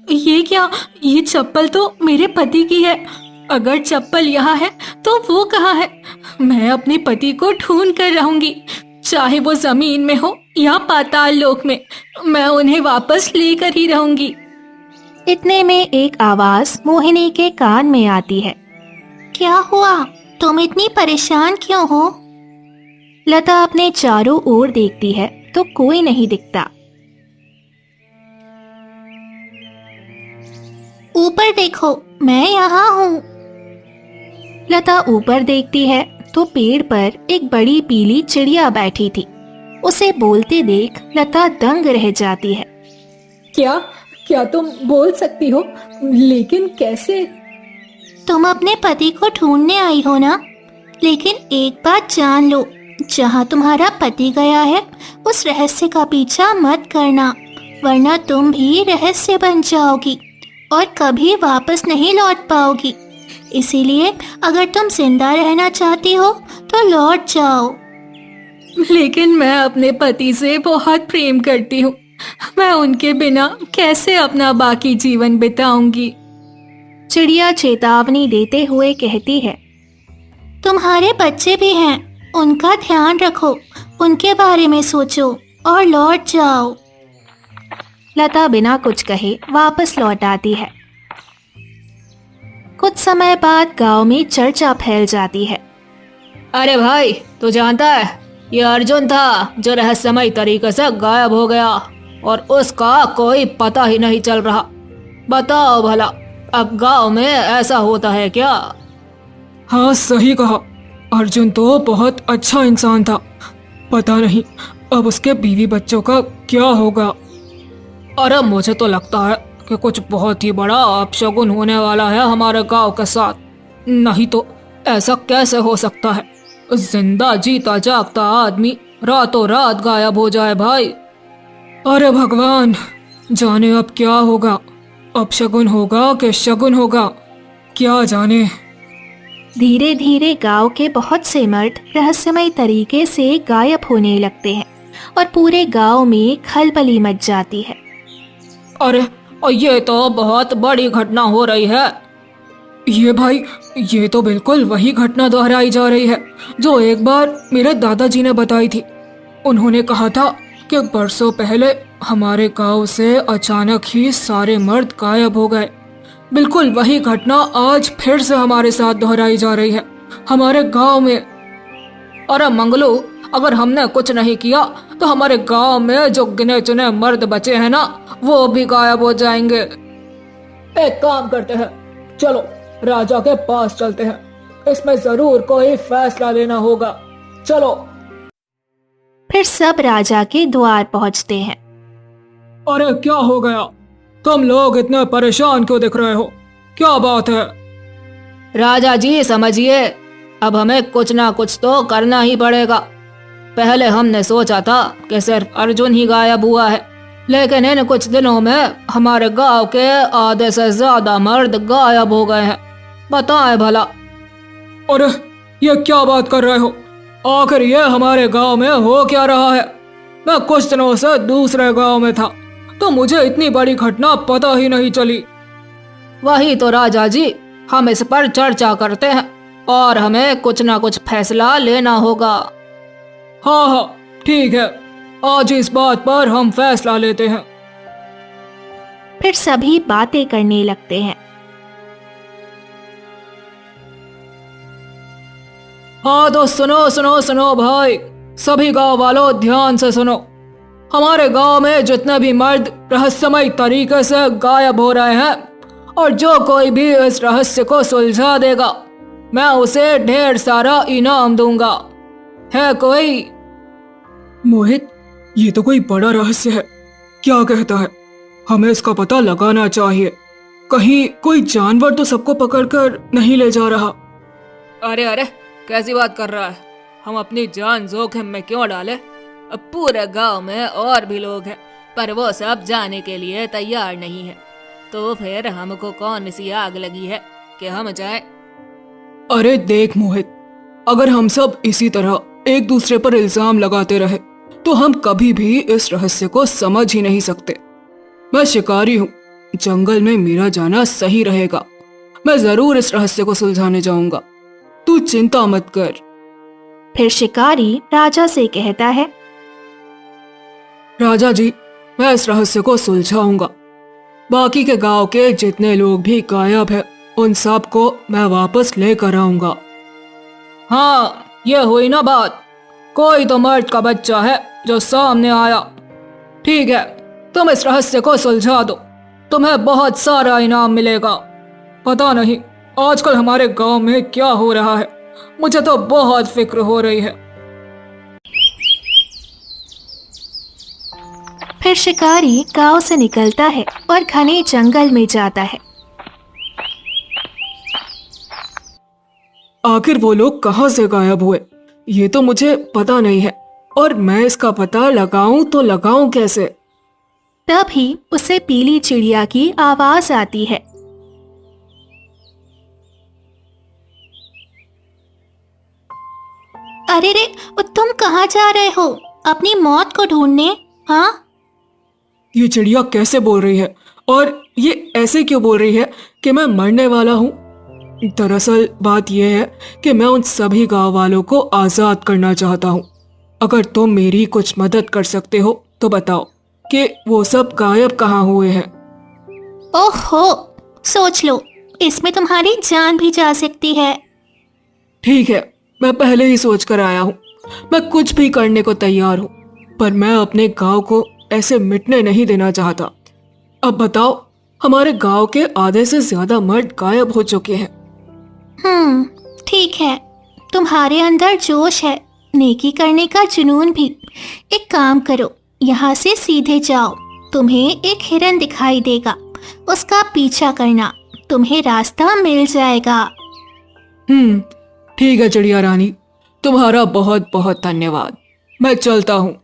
ये क्या? ये चप्पल तो मेरे पति की है। अगर चप्पल यहाँ है तो वो कहाँ है? मैं अपने पति को ढूंढ कर रहूंगी, चाहे वो जमीन में हो या पाताल लोक में। मैं उन्हें वापस लेकर ही रहूंगी। इतने में एक आवाज मोहिनी के कान में आती है। क्या हुआ? तुम इतनी परेशान क्यों हो? लता अपने चारों ओर देखती है तो कोई नहीं दिखता। ऊपर देखो, मैं यहाँ हूँ। लता ऊपर देखती है तो पेड़ पर एक बड़ी पीली चिड़िया बैठी थी। उसे बोलते देख लता दंग रह जाती है। क्या क्या तुम बोल सकती हो? लेकिन कैसे? तुम अपने पति को ढूंढने आई हो ना? लेकिन एक बात जान लो, जहाँ तुम्हारा पति गया है उस रहस्य का पीछा मत करना, वरना तुम भी रहस्य बन जाओगी और कभी वापस नहीं लौट पाओगी। इसीलिए अगर तुम जिंदा रहना चाहती हो तो लौट जाओ। लेकिन मैं अपने पति से बहुत प्रेम करती हूँ। मैं उनके बिना कैसे अपना बाकी जीवन बिताऊंगी? चिड़िया चेतावनी देते हुए कहती है। तुम्हारे बच्चे भी हैं, उनका ध्यान रखो, उनके बारे में सोचो और लौट जाओ। लता बिना कुछ कहे वापस लौट आती है। कुछ समय बाद गांव में चर्चा फैल जाती है। अरे भाई, तू जानता है ये अर्जुन था जो रहस्यमय तरीके से गायब हो गया और उसका कोई पता ही नहीं चल रहा। बताओ भला, अब गांव में ऐसा होता है क्या? हाँ, सही कहा। अर्जुन तो बहुत अच्छा इंसान था। पता नहीं अब उसके बीवी बच्चों का क्या होगा। अरे मुझे तो लगता है कि कुछ बहुत ही बड़ा अपशगुन होने वाला है हमारे गांव के साथ। नहीं तो ऐसा कैसे हो सकता है? जिंदा जीता जागता आदमी रातों रात गायब हो जाए भाई। अरे भगवान, जाने अब क्या होगा। अपशगुन होगा कि शगुन होगा, क्या जाने। धीरे धीरे गांव के बहुत से मर्द रहस्यमय तरीके से गायब होने लगते हैं और पूरे गांव में खलबली मच जाती है। अरे, और ये तो बहुत बड़ी घटना हो रही है। ये भाई, ये तो बिल्कुल वही घटना दोहराई जा रही है जो एक बार मेरे दादाजी ने बताई थी। उन्होंने कहा था कि बरसों पहले हमारे गांव से अचानक ही सारे मर्द गायब हो गए। बिल्कुल वही घटना आज फिर से हमारे साथ दोहराई जा रही है हमारे गांव में। अरे मंगलू, अगर हमने कुछ नहीं किया तो हमारे गांव में जो गिने चुने मर्द बचे हैं ना, वो भी गायब हो जाएंगे। एक काम करते हैं, चलो राजा के पास चलते हैं। इसमें जरूर कोई फैसला लेना होगा। चलो। फिर सब राजा के द्वार पहुंचते हैं। अरे क्या हो गया? तुम लोग इतने परेशान क्यों दिख रहे हो? क्या बात है? राजा जी समझिए, अब हमें कुछ ना कुछ तो करना ही पड़ेगा। पहले हमने सोचा था कि सिर्फ अर्जुन ही गायब हुआ है, लेकिन इन कुछ दिनों में हमारे गांव के आधे से ज्यादा मर्द गायब हो गए हैं। बताएं भला। अरे ये क्या बात कर रहे हो? आखिर ये हमारे गांव में हो क्या रहा है? मैं कुछ दिनों से दूसरे गांव में था तो मुझे इतनी बड़ी घटना पता ही नहीं चली। वही तो राजा जी, हम इस पर चर्चा करते हैं और हमें कुछ ना कुछ फैसला लेना होगा। हाँ हाँ, ठीक है, आज इस बात पर हम फैसला लेते हैं। फिर सभी बातें करने लगते हैं। हाँ तो सुनो सुनो सुनो भाई, सभी गांव वालों ध्यान से सुनो। हमारे गांव में जितने भी मर्द रहस्यमय तरीके से गायब हो रहे हैं और जो कोई भी इस रहस्य को सुलझा देगा, मैं उसे ढेर सारा इनाम दूंगा। है कोई? मोहित, ये तो कोई बड़ा रहस्य है। क्या कहता है? हमें इसका पता लगाना चाहिए। कहीं कोई जानवर तो सबको पकड़कर नहीं ले जा रहा। अरे अरे, कैसी बात कर रहा है? हम अपनी जान जोखिम में क्यों डाले? अब पूरे गांव में और भी लोग हैं, पर वो सब जाने के लिए तैयार नहीं है। तो फिर हमको कौन सी आग लगी है कि हम जाएं? अरे देख मोहित, अगर हम सब इसी तरह एक दूसरे पर इल्जाम लगाते रहे तो हम कभी भी इस रहस्य को समझ ही नहीं सकते। मैं शिकारी हूँ, जंगल में मेरा जाना सही रहेगा। मैं जरूर इस रहस्य को सुलझाने जाऊंगा, तू चिंता मत कर। फिर शिकारी राजा से कहता है, राजा जी, मैं इस रहस्य को सुलझाऊंगा। बाकी के गांव के जितने लोग भी गायब हैं, उन सब को मैं वापस लेकर आऊंगा। हाँ, ये हुई ना बात। कोई तो मर्द का बच्चा है जो सामने आया। ठीक है, तुम इस रहस्य को सुलझा दो, तुम्हें बहुत सारा इनाम मिलेगा। पता नहीं आजकल हमारे गांव में क्या हो रहा है, मुझे तो बहुत फिक्र हो रही है। फिर शिकारी गांव से निकलता है और घने जंगल में जाता है। आखिर वो लोग कहाँ से गायब हुए, ये तो मुझे पता नहीं है, और मैं इसका पता लगाऊं तो लगाऊं कैसे? तभी उसे पीली चिड़िया की आवाज आती है। अरे रे, तुम कहाँ जा रहे हो? अपनी मौत को ढूंढने? हाँ, ये चिड़िया कैसे बोल रही है, और ये ऐसे क्यों बोल रही है कि मैं मरने वाला हूँ? दरअसल बात यह है कि मैं उन सभी गांव वालों को आज़ाद करना चाहता हूँ। अगर तुम मेरी कुछ मदद कर सकते हो तो बताओ कि वो सब गायब कहाँ हुए हैं। ओहो, सोच लो, इसमें तुम्हारी जान भी जा सकती है। ठीक है, मैं पहले ही सोच कर आया हूँ। मैं कुछ भी करने को तैयार हूँ, पर मैं अपने गांव को ऐसे मिटने नहीं देना चाहता। अब बताओ, हमारे गांव के आधे से ज्यादा मर्द गायब हो चुके हैं। ठीक है, तुम्हारे अंदर जोश है, नेकी करने का जुनून भी। एक काम करो, यहाँ से सीधे जाओ, तुम्हें एक हिरन दिखाई देगा, उसका पीछा करना, तुम्हें रास्ता मिल जाएगा। ठीक है चिड़िया रानी, तुम्हारा बहुत बहुत धन्यवाद। मैं चलता हूँ।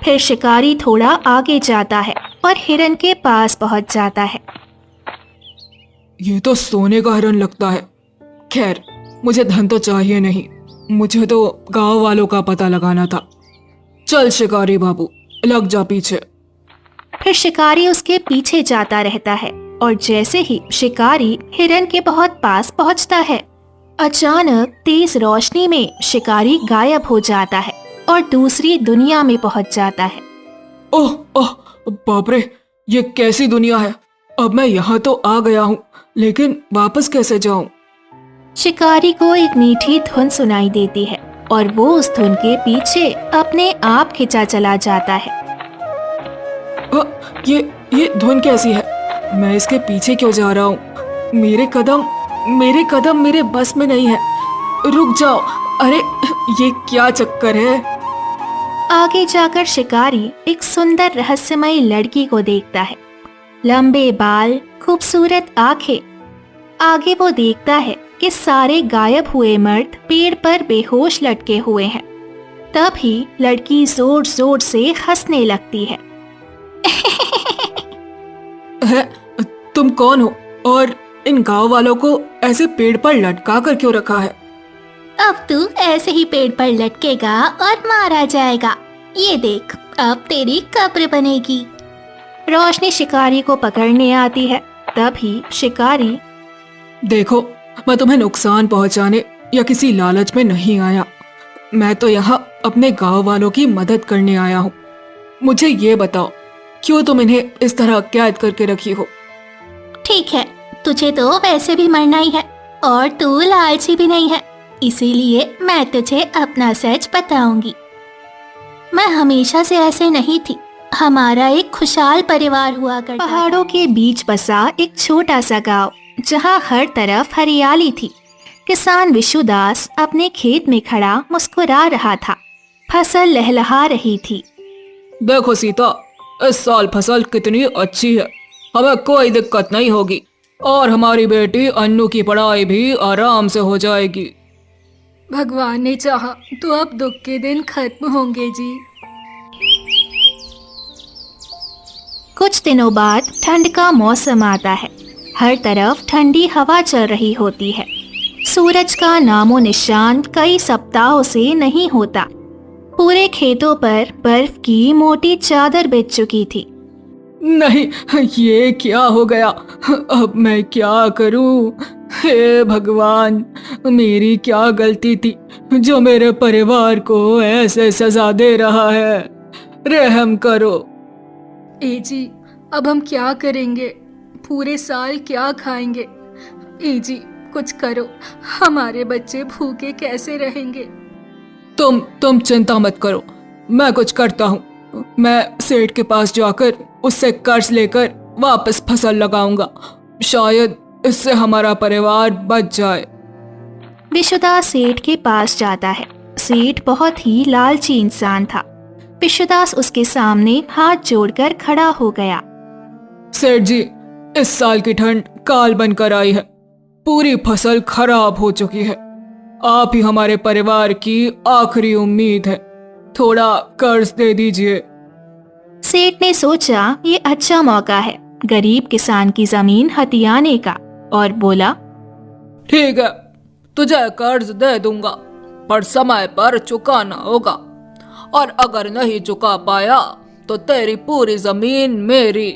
फिर शिकारी थोड़ा आगे जाता है और हिरन के पास पहुंच जाता है। ये तो सोने का हिरन लगता है। खैर, मुझे धन तो चाहिए नहीं, मुझे तो गांव वालों का पता लगाना था। चल शिकारी बाबू, लग जा पीछे। फिर शिकारी उसके पीछे जाता रहता है और जैसे ही शिकारी हिरन के बहुत पास पहुंचता है, अचानक तेज रोशनी में शिकारी गायब हो जाता है और दूसरी दुनिया में पहुंच जाता है। ओह ओह, बाप रे, ये कैसी दुनिया है। अब मैं यहाँ तो आ गया हूँ, लेकिन वापस कैसे जाऊँ? शिकारी को एक मीठी धुन सुनाई देती है और वो उस धुन के पीछे अपने आप खिंचा चला जाता है। ये धुन कैसी है? मैं इसके पीछे क्यों जा रहा हूँ? मेरे कदम मेरे बस में नहीं है। रुक जाओ। अरे, ये क्या चक्कर है? आगे जाकर शिकारी एक सुंदर रहस्यमयी लड़की को देखता है। लंबे बाल, खूबसूरत आंखें। आगे वो देखता है कि सारे गायब हुए मर्द पेड़ पर बेहोश लटके हुए हैं। तभी लड़की जोर जोर से हंसने लगती है। तुम कौन हो और इन गांव वालों को ऐसे पेड़ पर लटका कर क्यों रखा है? अब तू ऐसे ही पेड़ पर लटकेगा और मारा जाएगा। ये देख, अब तेरी कब्र बनेगी। रोशनी शिकारी को पकड़ने आती है। तभी शिकारी, देखो, मैं तुम्हें नुकसान पहुंचाने या किसी लालच में नहीं आया। मैं तो यहाँ अपने गांव वालों की मदद करने आया हूँ। मुझे ये बताओ, क्यों तुम इन्हें इस तरह कैद करके रखी हो? ठीक है, तुझे तो वैसे भी मरना ही है और तू लालची भी नहीं है, इसीलिए मैं तुझे अपना सच बताऊंगी। मैं हमेशा से ऐसे नहीं थी। हमारा एक खुशहाल परिवार हुआ करता था। पहाड़ों के बीच बसा एक छोटा सा गांव, जहां हर तरफ हरियाली थी। किसान विशुदास अपने खेत में खड़ा मुस्कुरा रहा था। फसल लहलहा रही थी। देखो सीता, इस साल फसल कितनी अच्छी है, हमें कोई दिक्कत नहीं होगी और हमारी बेटी अन्नू की पढ़ाई भी आराम से हो जाएगी। भगवान ने चाहा तो अब दुख के दिन खत्म होंगे जी। कुछ दिनों बाद ठंड का मौसम आता है। हर तरफ ठंडी हवा चल रही होती है। सूरज का नामो निशान कई सप्ताहों से नहीं होता। पूरे खेतों पर बर्फ की मोटी चादर बिछ चुकी थी। नहीं, ये क्या हो गया? अब मैं क्या करूं? हे भगवान, मेरी क्या गलती थी जो मेरे परिवार को ऐसे सजा दे रहा है? रहम करो। ए जी, अब हम क्या करेंगे? पूरे साल क्या खाएंगे? ए जी, कुछ करो, हमारे बच्चे भूखे कैसे रहेंगे? तुम चिंता मत करो, मैं कुछ करता हूँ। मैं सेठ के पास जाकर उससे कर्ज लेकर वापस फसल लगाऊंगा। शायद इससे हमारा परिवार बच जाए। विशुदास सेठ के पास जाता है। सेठ बहुत ही लालची इंसान था। विशुदास उसके सामने हाथ जोड़कर खड़ा हो गया। सेठ जी, इस साल की ठंड काल बनकर आई है। पूरी फसल खराब हो चुकी है। आप ही हमारे परिवार की आखिरी उम्मीद है। थोड़ा कर्ज दे दीजिए। सेठ ने सोचा ये अच्छा मौका है गरीब किसान की जमीन हथियाने का और बोला, ठीक है, तुझे कर्ज दे दूंगा, पर समय पर चुकाना होगा और अगर नहीं चुका पाया तो तेरी पूरी जमीन मेरी।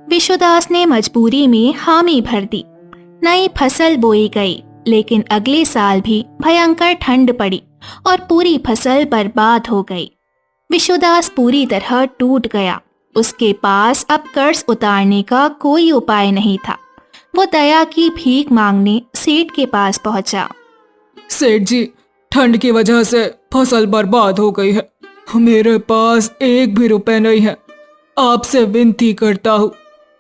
विशुदास ने मजबूरी में हामी भर दी। नई फसल बोई गई, लेकिन अगले साल भी भयंकर ठंड पड़ी और पूरी फसल बर्बाद हो गई। विशुदास पूरी तरह टूट गया। उसके पास अब कर्ज उतारने का कोई उपाय नहीं था। वो दया की भीख मांगने सेठ के पास पहुंचा। सेठ जी, ठंड की वजह से फसल बर्बाद हो गई है। मेरे पास एक भी रुपए नहीं है। आपसे विनती करता हूँ,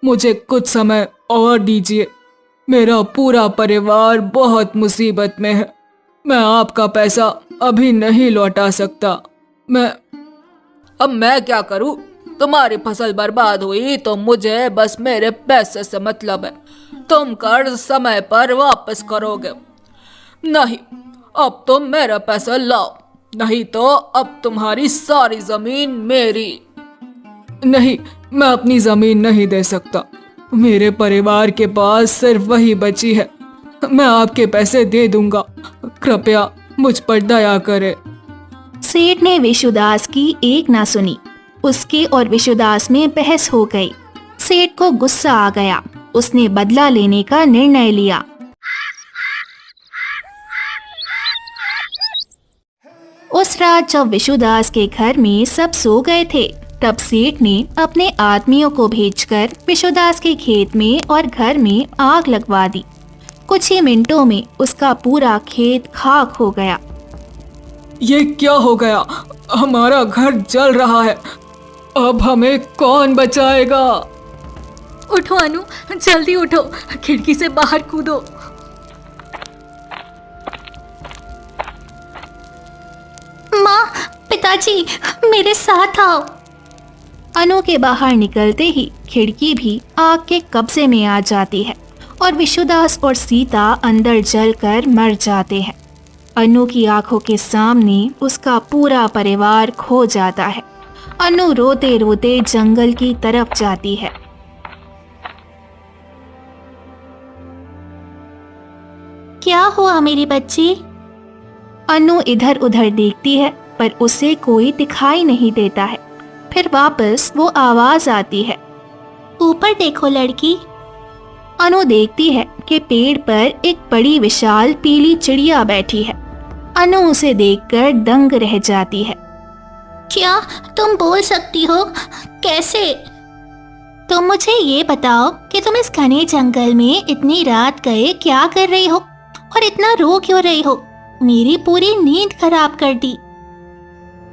मुझे कुछ समय और दीजिए। मेरा पूरा परिवार बहुत मुसीबत में है। मैं आपका पैसा अभी नहीं लौटा सकता। अब मैं क्या करूं? तुम्हारी फसल बर्बाद हुई तो मुझे बस मेरे पैसे से मतलब है। तुम कर्ज समय पर वापस करोगे। नहीं, अब तुम मेरा पैसा लाओ, नहीं तो अब तुम्हारी सारी जमीन मेरी। नहीं, मैं अपनी जमीन नहीं दे सकता। मेरे परिवार के पास सिर्फ वही बची है। मैं आपके पैसे दे दूंगा। कृपया मुझ पर दया करें। सेठ ने विशुदास की एक ना सुनी। उसके और विशुदास में बहस हो गई। सेठ को गुस्सा आ गया। उसने बदला लेने का निर्णय लिया। उस रात जब विशुदास के घर में सब सो गए थे, तब सेठ ने अपने आदमियों को भेजकर विशुदास के खेत में और घर में आग लगवा दी। कुछ ही मिनटों में उसका पूरा खेत खाक हो गया। ये क्या हो गया? हमारा घर जल रहा है। अब हमें कौन बचाएगा? उठो अनु, जल्दी उठो, खिड़की से बाहर कूदो। माँ, पिताजी, मेरे साथ आओ। अनु के बाहर निकलते ही खिड़की भी आग के कब्जे में आ जाती है और विशुदास और सीता अंदर जलकर मर जाते हैं। अनु की आंखों के सामने उसका पूरा परिवार खो जाता है। अनु रोते रोते जंगल की तरफ जाती है। क्या हुआ मेरी बच्ची? अनु इधर उधर देखती है, पर उसे कोई दिखाई नहीं देता है। फिर वापस वो आवाज आती है। ऊपर देखो लड़की। अनु देखती है कि पेड़ पर एक बड़ी विशाल पीली चिड़िया बैठी है। अनु उसे देखकर दंग रह जाती है। क्या तुम बोल सकती हो? कैसे? तुम मुझे ये बताओ कि तुम इस घने जंगल में इतनी रात गए क्या कर रही हो और इतना रो क्यों रही हो? मेरी पूरी नींद खराब कर दी।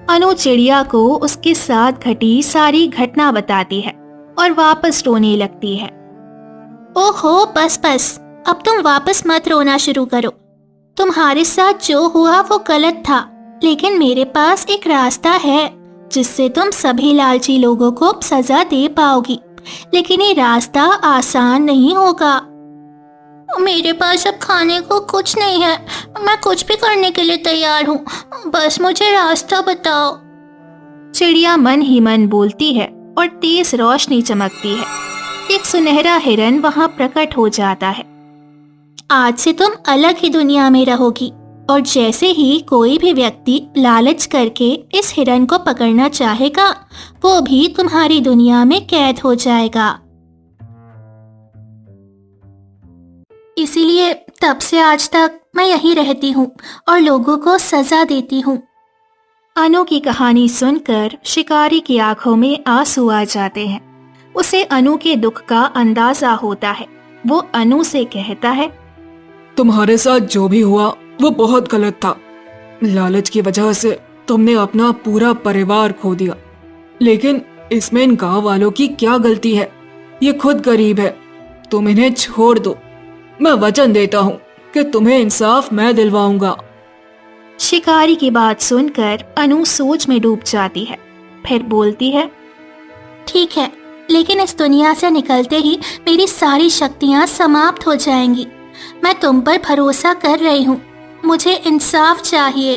अनु चिड़िया को उसके साथ घटी सारी घटना बताती है और वापस रोने लगती है। ओहो, बस बस, अब तुम वापस मत रोना शुरू करो। तुम्हारे साथ जो हुआ वो गलत था, लेकिन मेरे पास एक रास्ता है जिससे तुम सभी लालची लोगों को सजा दे पाओगी। लेकिन ये रास्ता आसान नहीं होगा। मेरे पास अब खाने को कुछ नहीं है। मैं कुछ भी करने के लिए तैयार हूँ, बस मुझे रास्ता बताओ। चिड़िया मन ही मन बोलती है और तेज रोशनी चमकती है। एक सुनहरा हिरन वहाँ प्रकट हो जाता है। आज से तुम अलग ही दुनिया में रहोगी, और जैसे ही कोई भी व्यक्ति लालच करके इस हिरन को पकड़ना चाहेगा, वो भी तुम्हारी दुनिया में कैद हो जाएगा। इसीलिए तब से आज तक मैं यहीं रहती हूँ और लोगों को सजा देती हूँ। अनु की कहानी सुनकर शिकारी की आंखों में आंसू आ जाते हैं। उसे अनु के दुख का अंदाजा होता है। वो अनु से कहता है, तुम्हारे साथ जो भी हुआ वो बहुत गलत था। लालच की वजह से तुमने अपना पूरा परिवार खो दिया। लेकिन इसमें इन गांव वालों की क्या गलती है? ये खुद गरीब है। तुम इन्हें छोड़ दो। मैं वचन देता हूँ कि तुम्हें इंसाफ मैं दिलवाऊंगा। शिकारी की बात सुनकर अनु सोच में डूब जाती है। फिर बोलती है, ठीक है, लेकिन इस दुनिया से निकलते ही मेरी सारी शक्तियाँ समाप्त हो जाएंगी। मैं तुम पर भरोसा कर रही हूँ। मुझे इंसाफ चाहिए।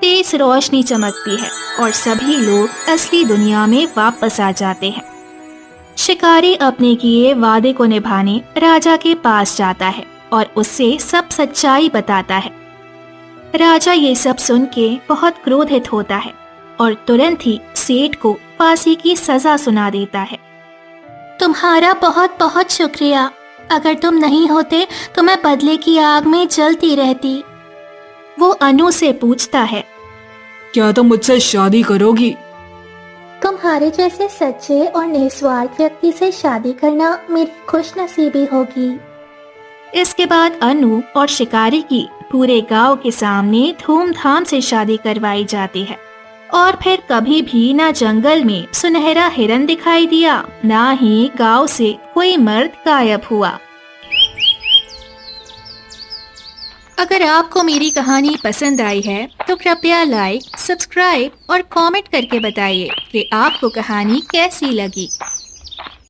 तेज रोशनी चमकती है और सभी लोग असली दुनिया में वापस आ जाते हैं। शिकारी अपने किए वादे को निभाने राजा के पास जाता है और उससे सब सच्चाई बताता है। राजा ये सब सुन के बहुत क्रोधित होता है और तुरंत ही सेठ को फांसी की सजा सुना देता है। तुम्हारा बहुत बहुत शुक्रिया। अगर तुम नहीं होते तो मैं बदले की आग में जलती रहती। वो अनु से पूछता है। क्या तुम मुझसे शादी करोगी? तुम्हारे जैसे सच्चे और निस्वार्थ व्यक्ति से शादी करना मेरी खुशनसीबी होगी। इसके बाद अनु और शिकारी की पूरे गांव के सामने धूमधाम से शादी करवाई जाती है और फिर कभी भी ना जंगल में सुनहरा हिरन दिखाई दिया, ना ही गांव से कोई मर्द गायब हुआ। अगर आपको मेरी कहानी पसंद आई है तो कृपया लाइक, सब्सक्राइब और कमेंट करके बताइए कि आपको कहानी कैसी लगी।